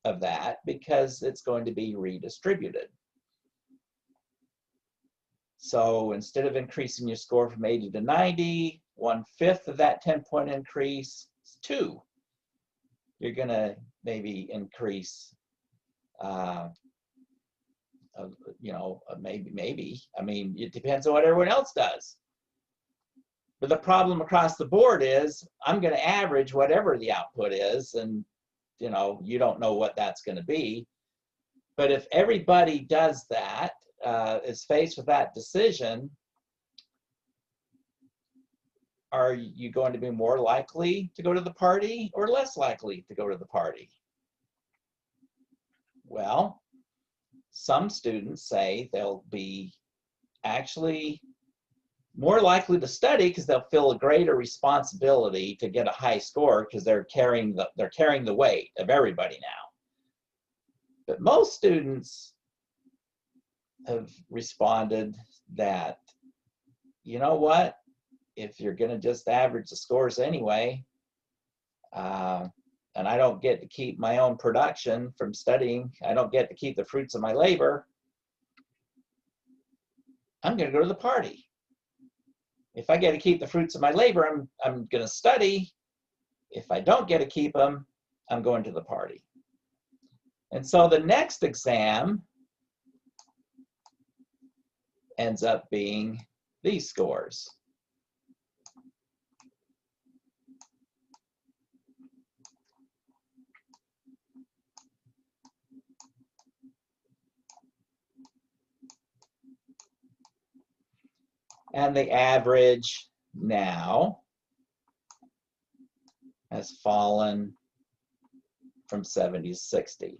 of that because it's going to be redistributed. So instead of increasing your score from 80 to 90, 1/5 of that 10-point increase is 2. You're going to maybe increase you know, maybe. I mean, it depends on what everyone else does. But the problem across the board is I'm going to average whatever the output is, and you know, you don't know what that's going to be. But if everybody does that, is faced with that decision, are you going to be more likely to go to the party or less likely to go to the party? Well, some students say they'll be actually more likely to study because they'll feel a greater responsibility to get a high score because they're carrying the weight of everybody now. But most students have responded that, you know what, if you're going to just average the scores anyway, and I don't get to keep my own production from studying, I don't get to keep the fruits of my labor, I'm going to go to the party. If I get to keep the fruits of my labor, I'm going to study. If I don't get to keep them, I'm going to the party. And so the next exam ends up being these scores. And the average now has fallen from 70 to 60.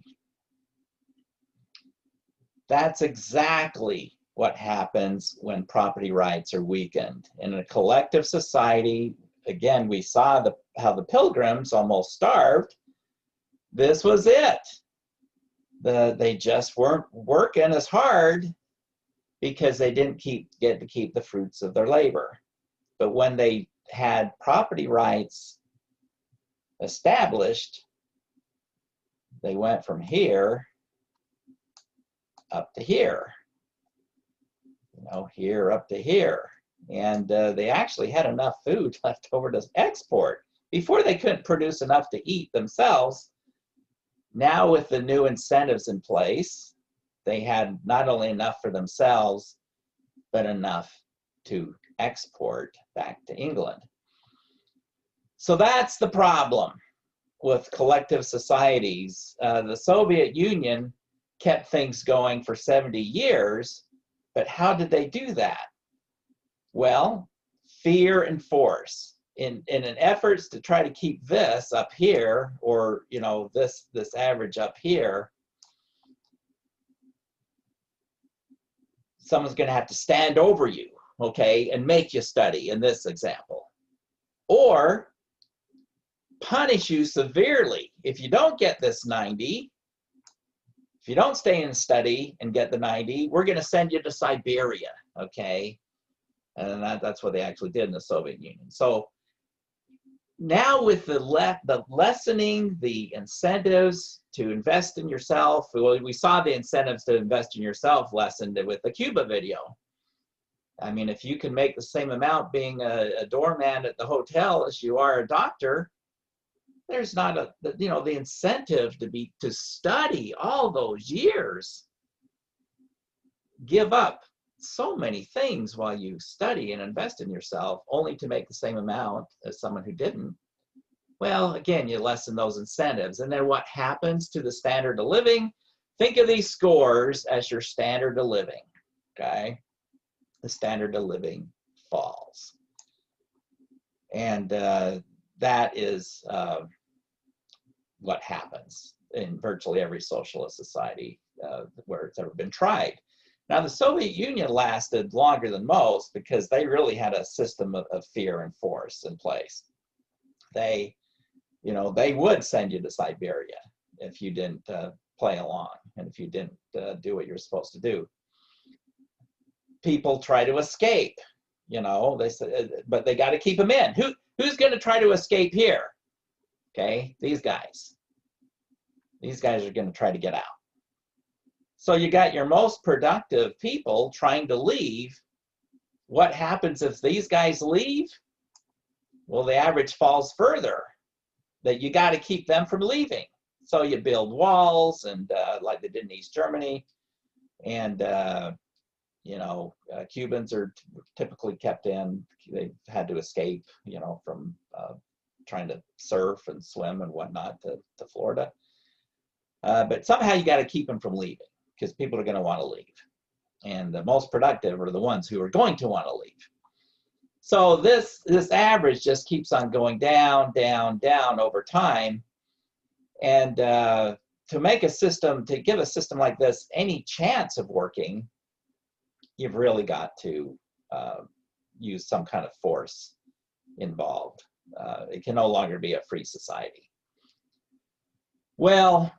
That's exactly what happens when property rights are weakened. In a collective society, again, we saw how the Pilgrims almost starved. This was it. They just weren't working as hard because they didn't get to keep the fruits of their labor. But when they had property rights established, they went from here up to here, you know, here up to here. And they actually had enough food left over to export. Before they couldn't produce enough to eat themselves. Now with the new incentives in place, they had not only enough for themselves, but enough to export back to England. So that's the problem with collective societies. The Soviet Union kept things going for 70 years, but how did they do that? Well, fear and force. In an efforts to try to keep this up here, or you know, this average up here, someone's going to have to stand over you, okay, and make you study in this example, or punish you severely. If you don't get this 90, if you don't stay and study and get the 90, we're going to send you to Siberia, okay? And that's what they actually did in the Soviet Union. So now with the lessening the incentives to invest in yourself, well, we saw the incentives to invest in yourself lessened with the Cuba video. I mean, if you can make the same amount being a doorman at the hotel as you are a doctor, there's not the incentive to study all those years. Give up so many things while you study and invest in yourself only to make the same amount as someone who didn't. Well, again, you lessen those incentives. And then what happens to the standard of living? Think of these scores as your standard of living, okay? The standard of living falls. And that is what happens in virtually every socialist society where it's ever been tried. Now, the Soviet Union lasted longer than most because they really had a system of fear and force in place. They would send you to Siberia if you didn't play along and if you didn't do what you're supposed to do. People try to escape, they said, but they got to keep them in. Who's going to try to escape here? Okay, these guys. These guys are going to try to get out. So you got your most productive people trying to leave. What happens if these guys leave? Well, the average falls further. That you got to keep them from leaving. So you build walls, and like they did in East Germany, and Cubans are typically kept in. They've had to escape, from trying to surf and swim and whatnot to Florida. But somehow you got to keep them from leaving, because people are going to want to leave. And the most productive are the ones who are going to want to leave. So this average just keeps on going down, down, down over time. And to make a system, to give a system like this any chance of working, you've really got to use some kind of force involved. It can no longer be a free society. Well,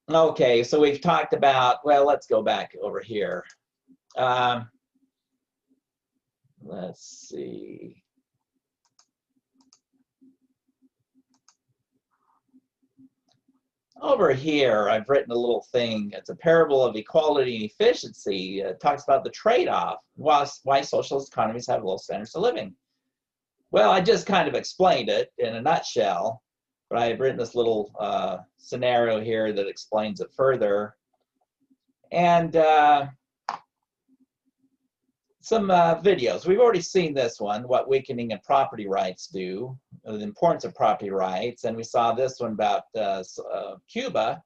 okay, so we've talked about, well, let's go back over here. Let's see. Over here, I've written a little thing. It's a parable of equality and efficiency. It talks about the trade-off, why socialist economies have low standards of living. Well, I just kind of explained it in a nutshell, but I've written this little scenario here that explains it further. And some videos. We've already seen this one, what weakening in property rights do, the importance of property rights, and we saw this one about Cuba.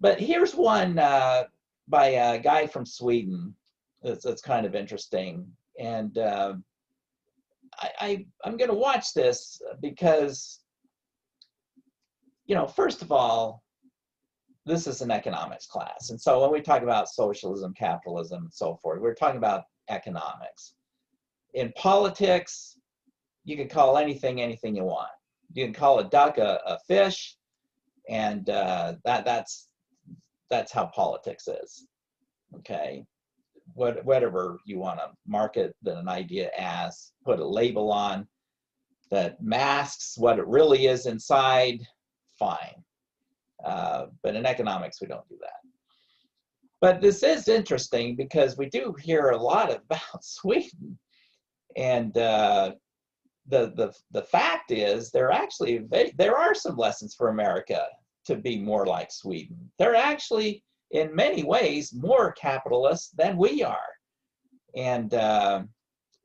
But here's one by a guy from Sweden that's kind of interesting. And I'm going to watch this because, you know, first of all, this is an economics class. And so when we talk about socialism, capitalism, and so forth, we're talking about economics. In politics, you can call anything you want. You can call a duck a fish, and that's how politics is. Okay, whatever you want to market an idea as, put a label on that masks what it really is inside, fine. But in economics, we don't do that. But this is interesting because we do hear a lot about Sweden, and the fact is there are some lessons for America to be more like Sweden. They're actually in many ways more capitalist than we are, and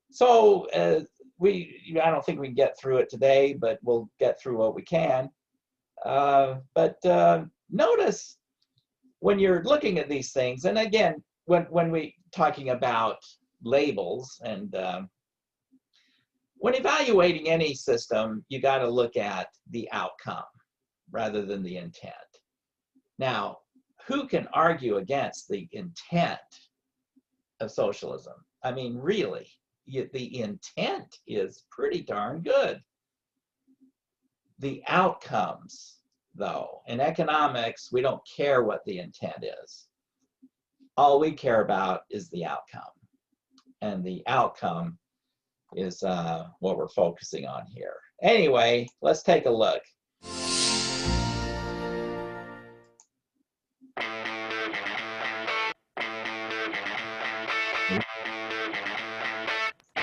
so I don't think we can get through it today, but we'll get through what we can. But notice when you're looking at these things, and again, when we talking about labels and when evaluating any system, you got to look at the outcome rather than the intent. Now, who can argue against the intent of socialism? I mean, really, the intent is pretty darn good. The outcomes, though, in economics, we don't care what the intent is. All we care about is the outcome. And the outcome is what we're focusing on here. Anyway, let's take a look.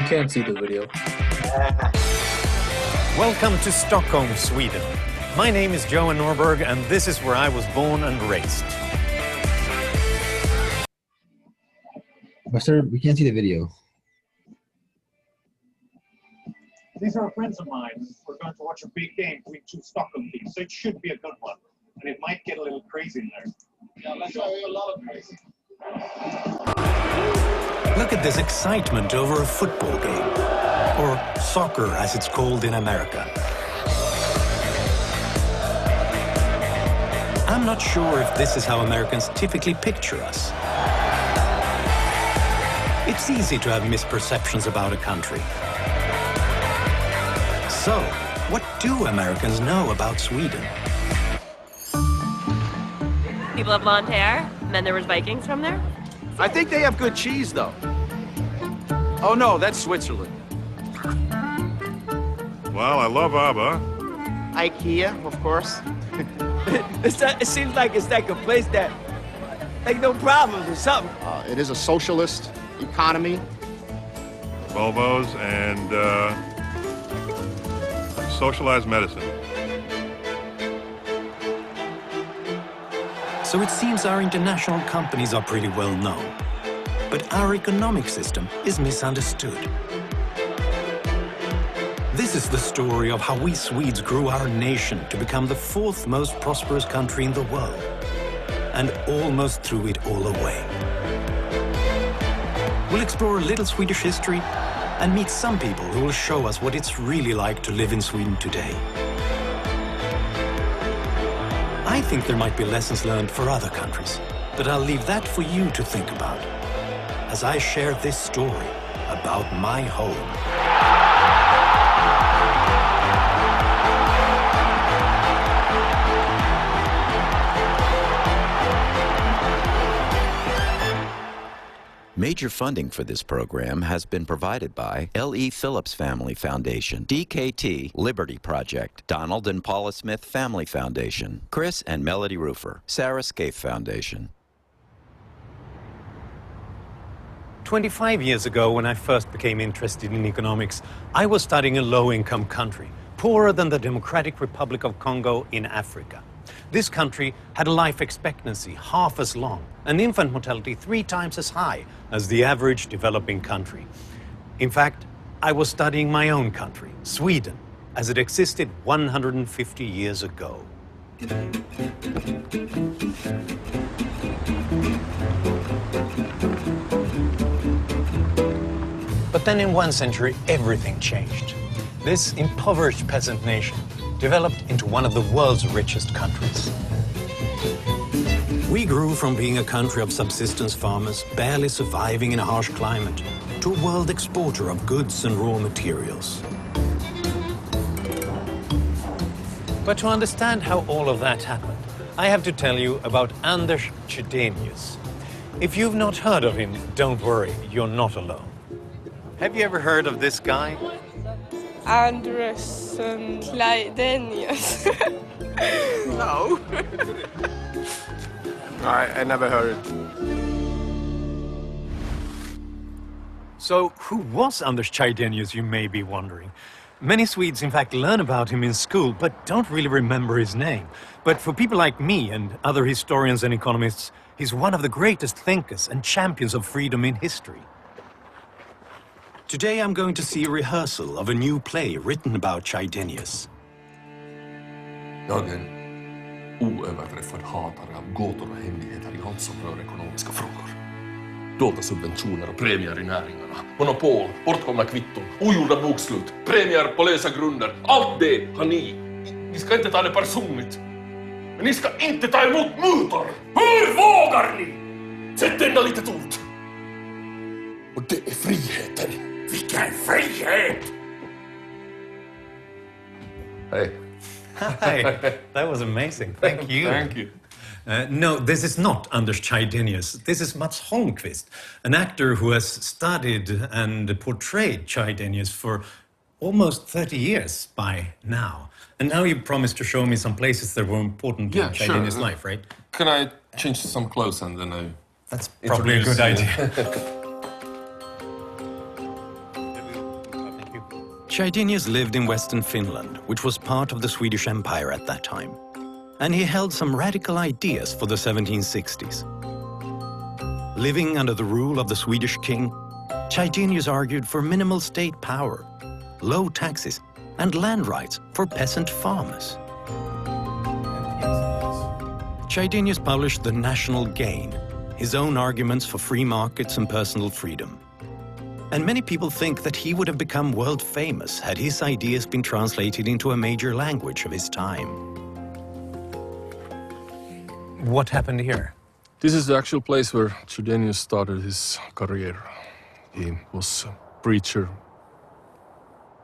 You can't see the video. Welcome to Stockholm, Sweden. My name is Johan Norberg, and this is where I was born and raised. But sir, we can't see the video. These are friends of mine. We're going to watch a big game between two Stockholm teams, so it should be a good one. And it might get a little crazy in there. Yeah, let's show you a lot of crazy. Look at this excitement over a football game, or soccer as it's called in America. I'm not sure if this is how Americans typically picture us. It's easy to have misperceptions about a country. So, what do Americans know about Sweden? People have blonde hair, and then there was Vikings from there. I think they have good cheese, though. Oh, no, that's Switzerland. Well, I love ABBA. IKEA, of course. It seems like it's like a place that, like, no problems or something. It is a socialist economy. Volvos and socialized medicine. So it seems our international companies are pretty well known. But our economic system is misunderstood. This This is the story of how we Swedes grew our nation to become the 4th most prosperous country in the world, and almost threw it all away. We'll explore a little Swedish history and meet some people who will show us what it's really like to live in Sweden today. I think there might be lessons learned for other countries, but I'll leave that for you to think about as I share this story about my home. Major funding for this program has been provided by L.E. Phillips Family Foundation, DKT Liberty Project, Donald and Paula Smith Family Foundation, Chris and Melody Roofer, Sarah Scaife Foundation. 25 years ago, when I first became interested in economics, I was studying a low-income country, poorer than the Democratic Republic of Congo in Africa. This country had a life expectancy half as long, and infant mortality 3 times as high as the average developing country. In fact, I was studying my own country, Sweden, as it existed 150 years ago. But then in 1 century, everything changed. This impoverished peasant nation developed into one of the world's richest countries. We grew from being a country of subsistence farmers, barely surviving in a harsh climate, to a world exporter of goods and raw materials. But to understand how all of that happened, I have to tell you about Anders Chydenius. If you've not heard of him, don't worry, you're not alone. Have you ever heard of this guy? Anders Chydenius. No. I never heard it. So, who was Anders Chydenius, you may be wondering? Many Swedes, in fact, learn about him in school, but don't really remember his name. But for people like me and other historians and economists, he's one of the greatest thinkers and champions of freedom in history. Today I'm going to see a rehearsal of a new play written about Chydenius. Jag är en oöverträffad hatare av gåtor och hemligheter i allt som rör ekonomiska frågor. Dolda subventioner och premier i näringarna, monopol, bortkomna kvitton, ogjorda bokslut, premier på lösa grunder. Allt det har ni. Ni ska inte ta det personligt. Men ni ska inte ta emot mutor! Hur vågar ni? Sätt ända litet ord. Och det är friheten. Vilken frihet! Hey. Hi, that was amazing. Thank you. Thank you. No, this is not Anders Chydenius. This is Mats Holmqvist, an actor who has studied and portrayed Chydenius for almost 30 years by now. And now you promised to show me some places that were important in Chydenius' life, right? Can I change some clothes and then I... That's probably a good idea. Chydenius lived in Western Finland, which was part of the Swedish Empire at that time. And he held some radical ideas for the 1760s. Living under the rule of the Swedish king, Chydenius argued for minimal state power, low taxes, and land rights for peasant farmers. Chydenius published The National Gain, his own arguments for free markets and personal freedom. And many people think that he would have become world famous had his ideas been translated into a major language of his time. What happened here? This is the actual place where Chydenius started his career. He was a preacher.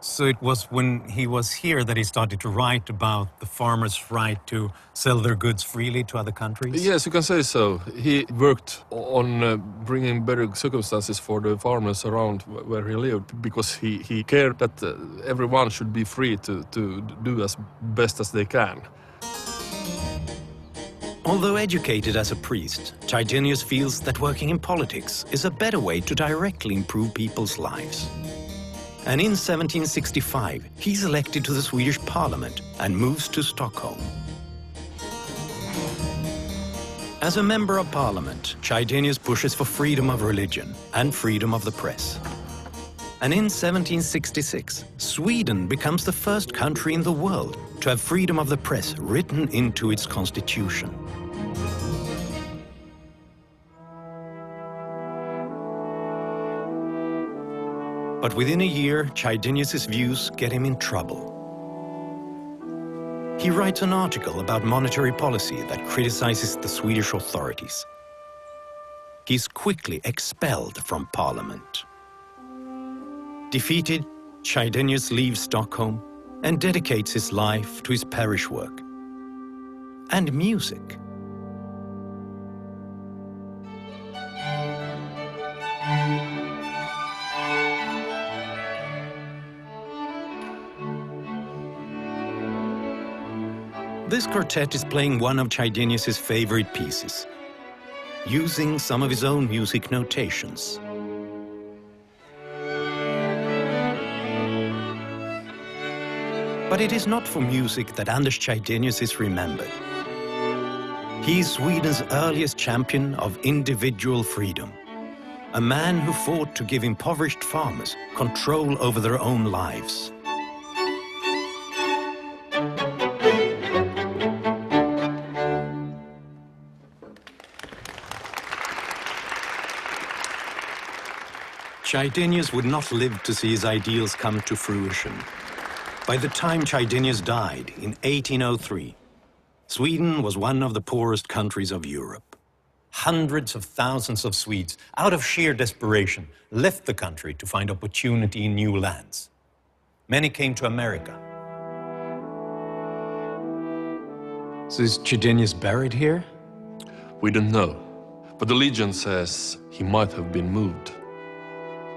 So it was when he was here that he started to write about the farmers' right to sell their goods freely to other countries? Yes, you can say so. He worked on bringing better circumstances for the farmers around where he lived because he cared that everyone should be free to do as best as they can. Although educated as a priest, Chydenius feels that working in politics is a better way to directly improve people's lives. And in 1765, he's elected to the Swedish parliament and moves to Stockholm. As a member of parliament, Chydenius pushes for freedom of religion and freedom of the press. And in 1766, Sweden becomes the first country in the world to have freedom of the press written into its constitution. But within a year, Chydenius' views get him in trouble. He writes an article about monetary policy that criticizes the Swedish authorities. He's quickly expelled from parliament. Defeated, Chydenius leaves Stockholm and dedicates his life to his parish work and music. This quartet is playing one of Chydenius' favorite pieces, using some of his own music notations. But it is not for music that Anders Chydenius is remembered. He is Sweden's earliest champion of individual freedom, a man who fought to give impoverished farmers control over their own lives. Chydenius would not live to see his ideals come to fruition. By the time Chydenius died in 1803, Sweden was one of the poorest countries of Europe. Hundreds of thousands of Swedes, out of sheer desperation, left the country to find opportunity in new lands. Many came to America. So is Chydenius buried here? We don't know, but the legend says he might have been moved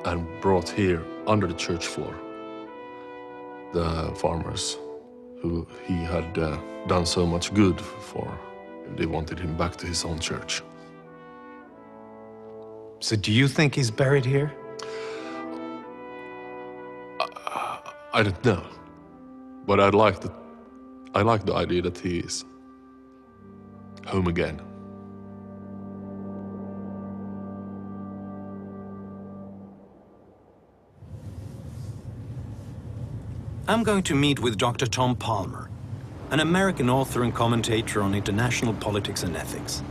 and brought here under the church floor. The farmers who he had done so much good for, they wanted him back to his own church. So do you think he's buried here? I don't know, but I like the idea that he is home again. I'm going to meet with Dr. Tom Palmer, an American author and commentator on international politics and ethics.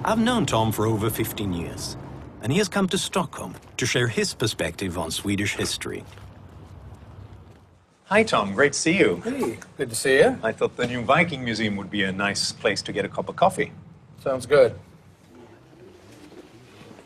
I've known Tom for over 15 years, and he has come to Stockholm to share his perspective on Swedish history. Hi, Tom. Great to see you. Hey, good to see you. I thought the new Viking Museum would be a nice place to get a cup of coffee. Sounds good.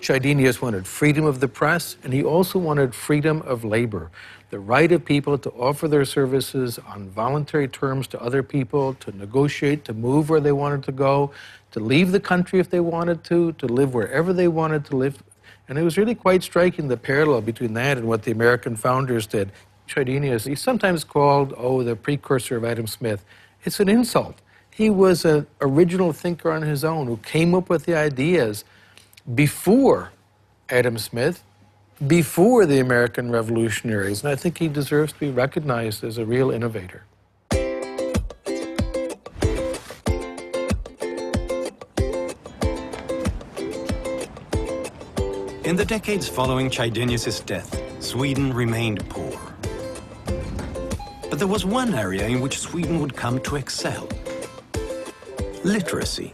Chydenius wanted freedom of the press, and he also wanted freedom of labor. The right of people to offer their services on voluntary terms to other people, to negotiate, to move where they wanted to go, to leave the country if they wanted to live wherever they wanted to live. And it was really quite striking, the parallel between that and what the American founders did. Chydenius, he's sometimes called, the precursor of Adam Smith. It's an insult. He was an original thinker on his own who came up with the ideas before Adam Smith, before the American revolutionaries, and I think he deserves to be recognized as a real innovator. In the decades following Chydenius' death, Sweden remained poor. But there was one area in which Sweden would come to excel: literacy.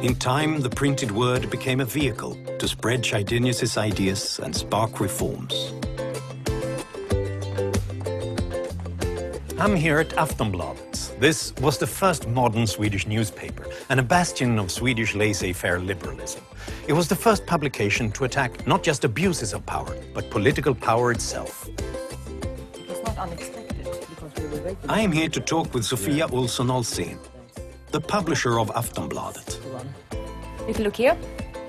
In time, the printed word became a vehicle to spread Chydenius' ideas and spark reforms. I'm here at Aftonbladet. This was the first modern Swedish newspaper and a bastion of Swedish laissez-faire liberalism. It was the first publication to attack not just abuses of power, but political power itself. It was not unexpected because we were waiting. I am here to talk with Sofia Olsson Olsén, the publisher of Aftonbladet. You can look here.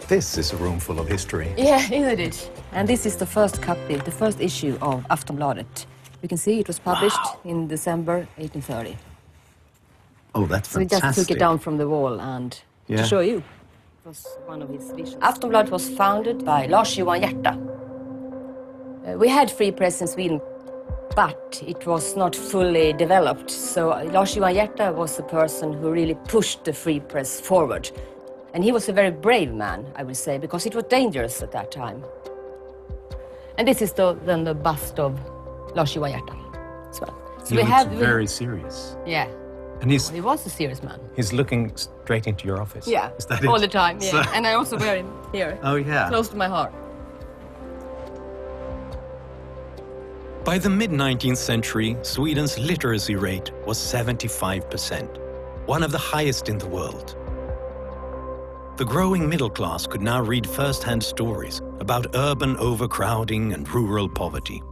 This is a room full of history. Yeah, isn't it? And this is the first copy, the first issue of Aftonbladet. You can see it was published in December 1830. Oh, that's so fantastic. We just took it down from the wall and to show you. It was one of his visions. Aftonbladet was founded by Lars Johan Hierta. We had free press in Sweden, but it was not fully developed. So Lars Johan Hierta was the person who really pushed the free press forward. And he was a very brave man, I would say, because it was dangerous at that time. And this is then the bust of Lars Johan Hierta as well. So he looks very serious. Yeah. And he was a serious man. He's looking straight into your office. Yeah, is that it? all the time, yeah. And I also wear him here. Oh, yeah. Close to my heart. By the mid-19th century, Sweden's literacy rate was 75%, one of the highest in the world. The growing middle class could now read first-hand stories about urban overcrowding and rural poverty.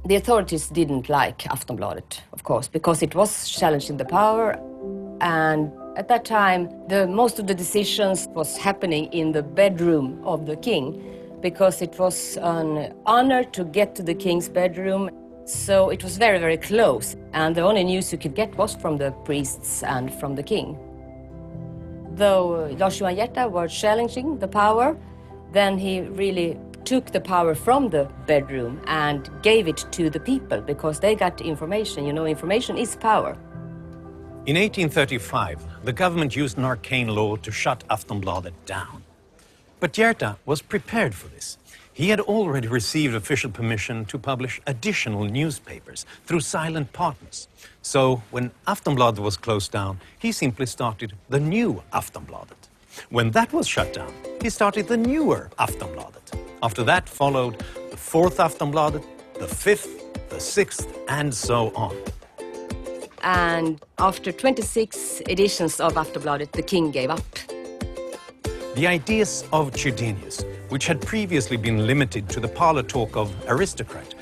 The authorities didn't like Aftonbladet, of course, because it was challenging the power, and at that time, most of the decisions was happening in the bedroom of the king, because it was an honor to get to the king's bedroom, so it was very, very close, and the only news you could get was from the priests and from the king. Though Lars Johan Hierta was challenging the power, then he really took the power from the bedroom and gave it to the people because they got information. You know, information is power. In 1835, the government used an arcane law to shut Aftonbladet down. But Hierta was prepared for this. He had already received official permission to publish additional newspapers through silent partners. So when Aftonbladet was closed down, he simply started the new Aftonbladet. When that was shut down, he started the newer Aftonbladet. After that followed the fourth Aftonbladet, the fifth, the sixth, and so on. And after 26 editions of Aftonbladet, the king gave up. The ideas of Chydenius, which had previously been limited to the parlor talk of aristocrat,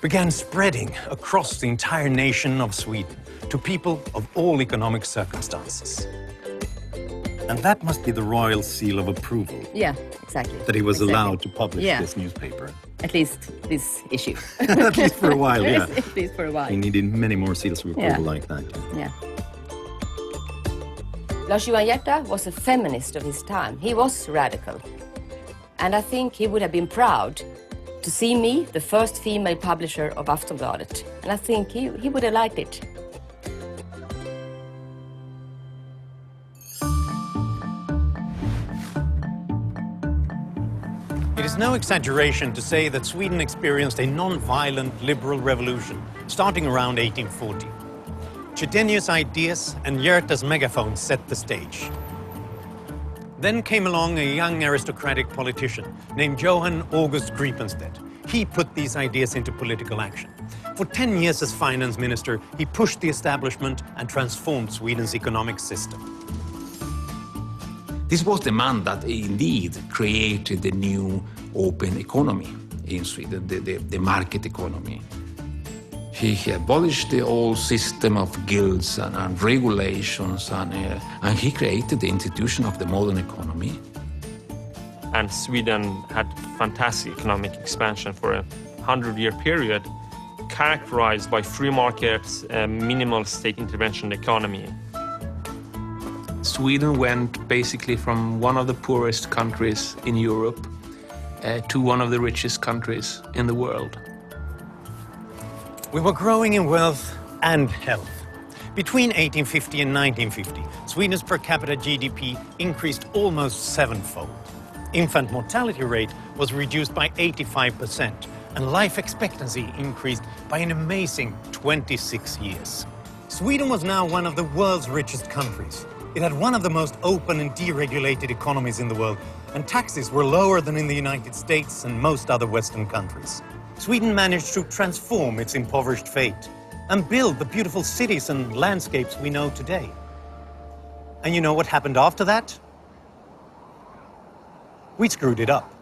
began spreading across the entire nation of Sweden to people of all economic circumstances. And that must be the royal seal of approval. Yeah, exactly. That he was allowed to publish this newspaper. At least this issue. At least for a while, yeah. At least for a while. He needed many more seals of approval like that. Yeah. Lars Johan Hierta was a feminist of his time. He was radical. And I think he would have been proud to see me, the first female publisher of Aftonbladet. And I think he would have liked it. It is no exaggeration to say that Sweden experienced a non-violent liberal revolution starting around 1840. Chydenius' ideas and Hierta's megaphone set the stage. Then came along a young aristocratic politician named Johan August Gripenstedt. He put these ideas into political action. For 10 years as finance minister, he pushed the establishment and transformed Sweden's economic system. This was the man that indeed created the new open economy in Sweden, the market economy. He abolished the old system of guilds and regulations, and he created the institution of the modern economy. And Sweden had fantastic economic expansion for a 100-year period, characterized by free markets, minimal state intervention economy. Sweden went basically from one of the poorest countries in Europe to one of the richest countries in the world. We were growing in wealth and health. Between 1850 and 1950, Sweden's per capita GDP increased almost sevenfold. Infant mortality rate was reduced by 85%, and life expectancy increased by an amazing 26 years. Sweden was now one of the world's richest countries. It had one of the most open and deregulated economies in the world, and taxes were lower than in the United States and most other Western countries. Sweden managed to transform its impoverished fate and build the beautiful cities and landscapes we know today. And you know what happened after that? We screwed it up.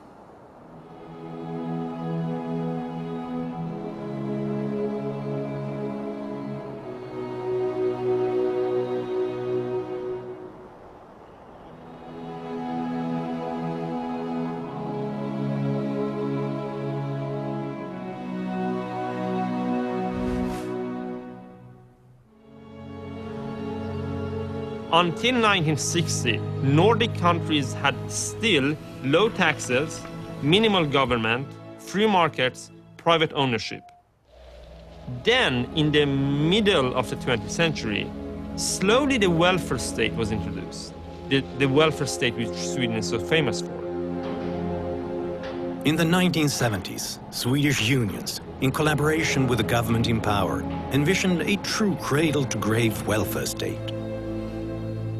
Until 1960, Nordic countries had still low taxes, minimal government, free markets, private ownership. Then, in the middle of the 20th century, slowly the welfare state was introduced, the welfare state which Sweden is so famous for. In the 1970s, Swedish unions, in collaboration with the government in power, envisioned a true cradle-to-grave welfare state.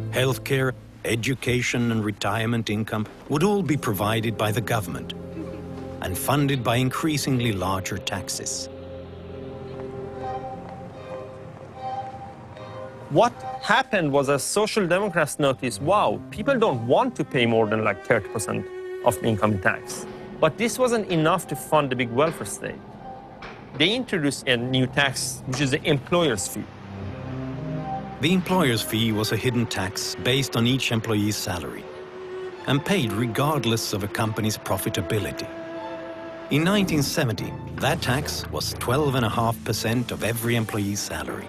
Healthcare, education and retirement income would all be provided by the government and funded by increasingly larger taxes. What happened was that Social Democrats noticed, wow, people don't want to pay more than like 30% of the income in tax. But this wasn't enough to fund the big welfare state. They introduced a new tax, which is the employer's fee. The employer's fee was a hidden tax based on each employee's salary and paid regardless of a company's profitability. In 1970, that tax was 12.5% of every employee's salary.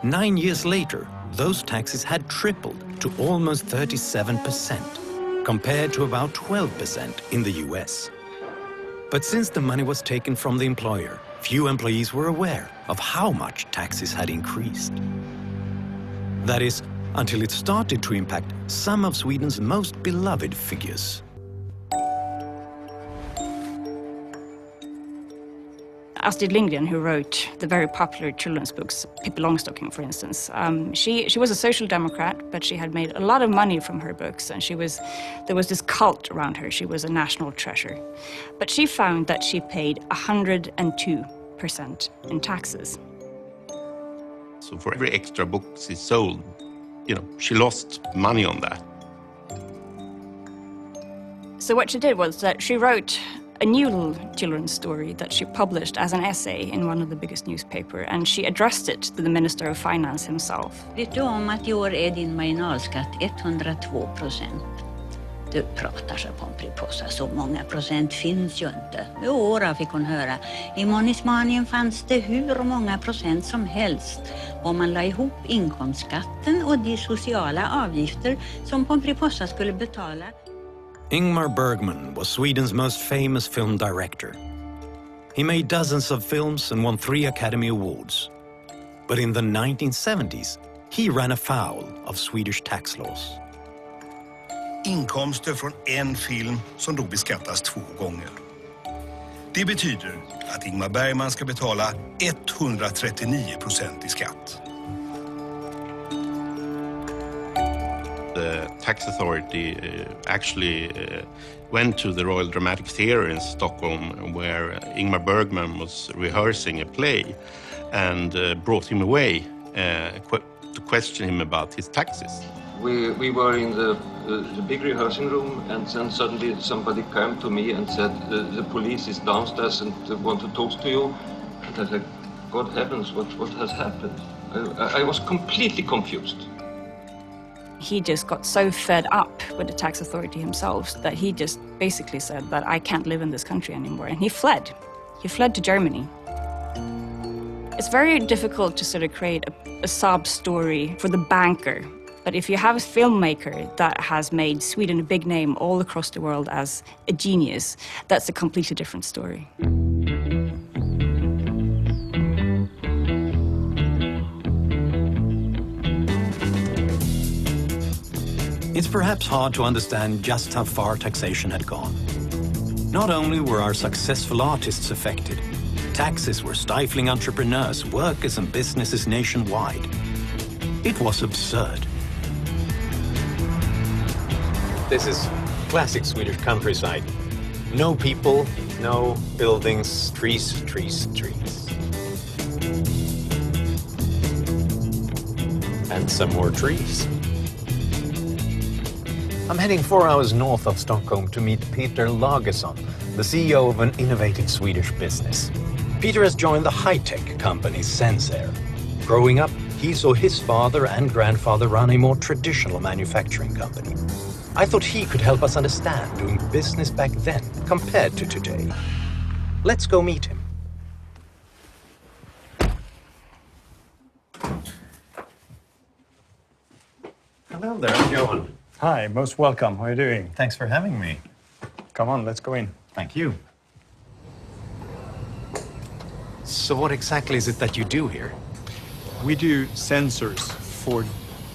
9 years later, those taxes had tripled to almost 37%, compared to about 12% in the US. But since the money was taken from the employer, few employees were aware of how much taxes had increased. That is, until it started to impact some of Sweden's most beloved figures. Astrid Lindgren, who wrote the very popular children's books, Pippi Longstocking, for instance, she was a social democrat, but she had made a lot of money from her books, and there was this cult around her. She was a national treasure. But she found that she paid 102% in taxes. So for every extra book she sold, she lost money on that. So what she did was that she wrote a new little children's story that she published as an essay in one of the biggest newspapers, and she addressed it to the Minister of Finance himself. Vet du om att i år är din marginalskatt 102%? Du pratar så Pomperipossa, så många procent finns ju inte. Jo, fick hon höra. I Monismanien fanns det hur många procent som helst. Om man la ihop inkomstskatten och de sociala avgifter som Pomperipossa skulle betala. Ingmar Bergman was Sweden's most famous film director. He made dozens of films and won 3 Academy Awards. But in the 1970s, he ran afoul of Swedish tax laws. Inkomster från en film som då beskattas 2 gånger. Det betyder att Ingmar Bergman ska betala 139% i skatt. The tax authority actually went to the Royal Dramatic Theatre in Stockholm, where Ingmar Bergman was rehearsing a play, and brought him away to question him about his taxes. We were in the big rehearsing room, and then suddenly somebody came to me and said, the police is downstairs and want to talk to you. And I said, God heavens, what has happened? I was completely confused. He just got so fed up with the tax authority himself that he just basically said that I can't live in this country anymore, and he fled. He fled to Germany. It's very difficult to sort of create a sob story for the banker. But if you have a filmmaker that has made Sweden a big name all across the world as a genius, that's a completely different story. It's perhaps hard to understand just how far taxation had gone. Not only were our successful artists affected, taxes were stifling entrepreneurs, workers, and businesses nationwide. It was absurd. This is classic Swedish countryside. No people, no buildings, trees, trees, trees. And some more trees. I'm heading 4 hours north of Stockholm to meet Peter Lagesson, the CEO of an innovative Swedish business. Peter has joined the high-tech company Sensair. Growing up, he saw his father and grandfather run a more traditional manufacturing company. I thought he could help us understand doing business back then compared to today. Let's go meet him. Hello there, I'm Johan. Hi, most welcome. How are you doing? Thanks for having me. Come on, let's go in. Thank you. So what exactly is it that you do here? We do sensors for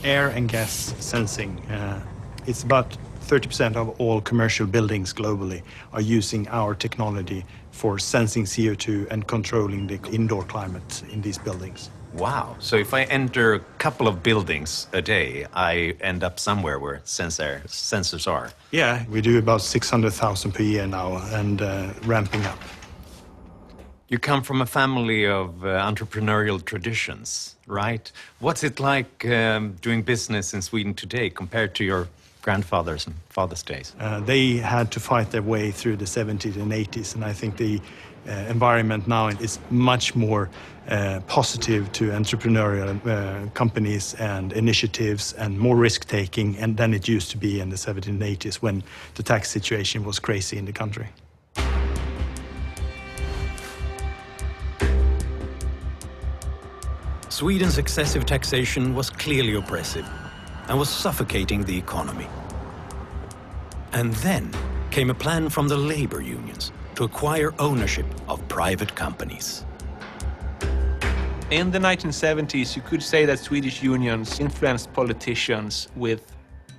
air and gas sensing. It's about 30% of all commercial buildings globally are using our technology for sensing CO2 and controlling the indoor climate in these buildings. Wow. So if I enter a couple of buildings a day, I end up somewhere where sensors are. Yeah, we do about 600,000 per year now and ramping up. You come from a family of entrepreneurial traditions, right? What's it like doing business in Sweden today compared to your grandfathers and fathers' days? They had to fight their way through the 70s and 80s, and I think the environment now is much more positive to entrepreneurial companies and initiatives and more risk-taking than it used to be in the 70s and 80s when the tax situation was crazy in the country. Sweden's excessive taxation was clearly oppressive and was suffocating the economy. And then came a plan from the labor unions to acquire ownership of private companies. In the 1970s, you could say that Swedish unions influenced politicians with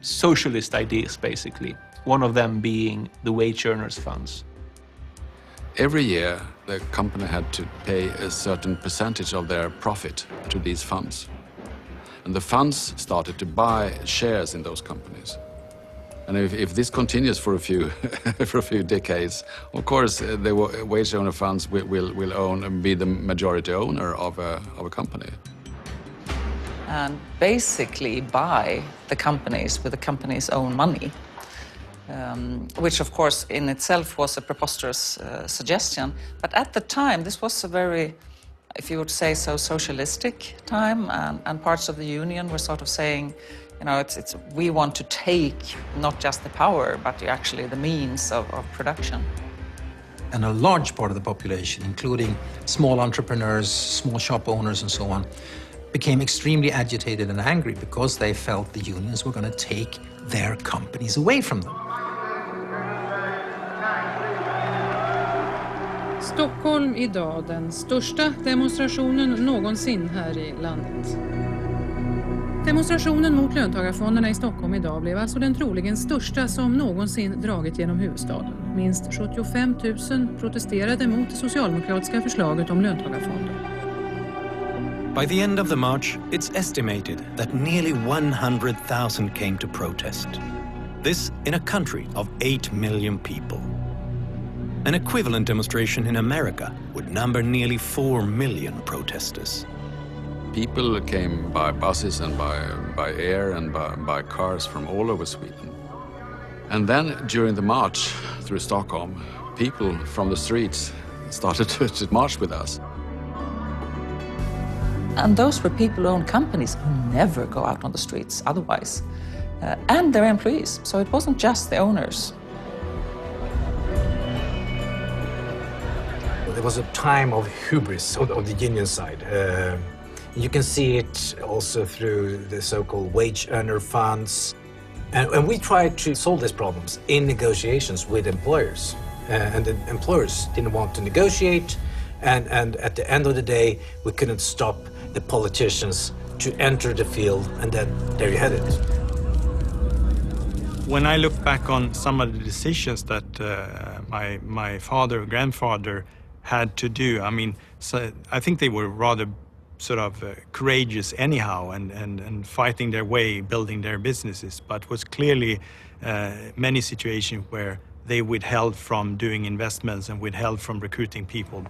socialist ideas, basically. One of them being the wage earners funds. Every year, the company had to pay a certain percentage of their profit to these funds. And the funds started to buy shares in those companies. And if this continues for a few for a few decades, of course, the wage owner funds will own and be the majority owner of a company. And basically buy the companies with the company's own money. Which, of course, in itself was a preposterous suggestion. But at the time, this was a very, if you would say so, socialistic time, and parts of the union were sort of saying, you know, we want to take not just the power, but actually the means of production. And a large part of the population, including small entrepreneurs, small shop owners, and so on, became extremely agitated and angry because they felt the unions were going to take their companies away from them. Stockholm idag, den största demonstrationen någonsin här i landet. Demonstrationen mot löntagarfonderna i Stockholm idag blev alltså den troligen största som någonsin dragit genom huvudstaden. Minst 75 000 protesterade mot det socialdemokratiska förslaget om löntagarfonder. By the end of the march, it's estimated that nearly 100,000 came to protest. This in a country of 8 million people. An equivalent demonstration in America would number nearly 4 million protesters. People came by buses and by air and by cars from all over Sweden. And then during the march through Stockholm, people from the streets started to march with us. And those were people who own companies who never go out on the streets otherwise. And their employees, so it wasn't just the owners. There was a time of hubris on the union side. You can see it also through the so-called wage earner funds. And we tried to solve these problems in negotiations with employers. And the employers didn't want to negotiate. And at the end of the day, we couldn't stop the politicians to enter the field. And then there you had it. When I look back on some of the decisions that my father, grandfather had to do, I mean, so I think they were rather sort of courageous anyhow and fighting their way, building their businesses, but was clearly many situations where they withheld from doing investments and withheld from recruiting people.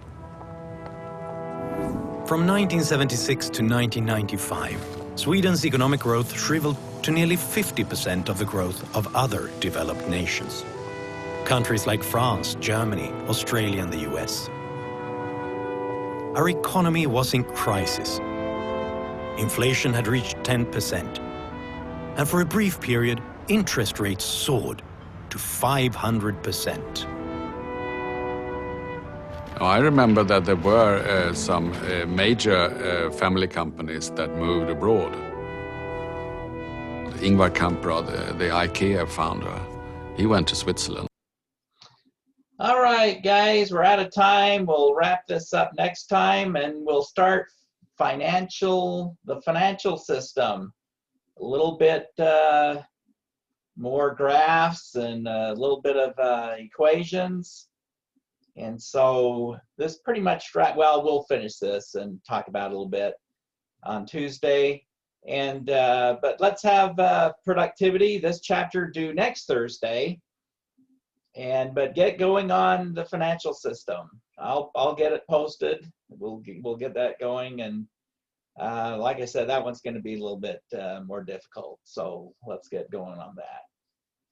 From 1976 to 1995, Sweden's economic growth shriveled to nearly 50% of the growth of other developed nations. Countries like France, Germany, Australia, and the US. Our economy was in crisis. Inflation had reached 10%. And for a brief period, interest rates soared to 500%. I remember that there were some major family companies that moved abroad. Ingvar Kamprad, the IKEA founder, he went to Switzerland. All right, guys, we're out of time. We'll wrap this up next time, and we'll start the financial system. A little bit more graphs and a little bit of equations. And so this pretty much, well, we'll finish this and talk about it a little bit on Tuesday. And but let's have productivity, this chapter due next Thursday. But get going on the financial system. I'll get it posted. We'll get that going. And like I said, that one's going to be a little bit more difficult. So let's get going on that.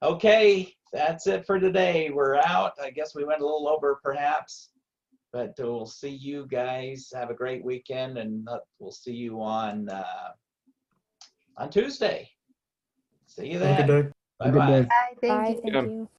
Okay, that's it for today. We're out. I guess we went a little over perhaps, but we'll see you guys. Have a great weekend, and we'll see you on Tuesday. See you then. Have a good day. Bye-bye. Bye. Thank you.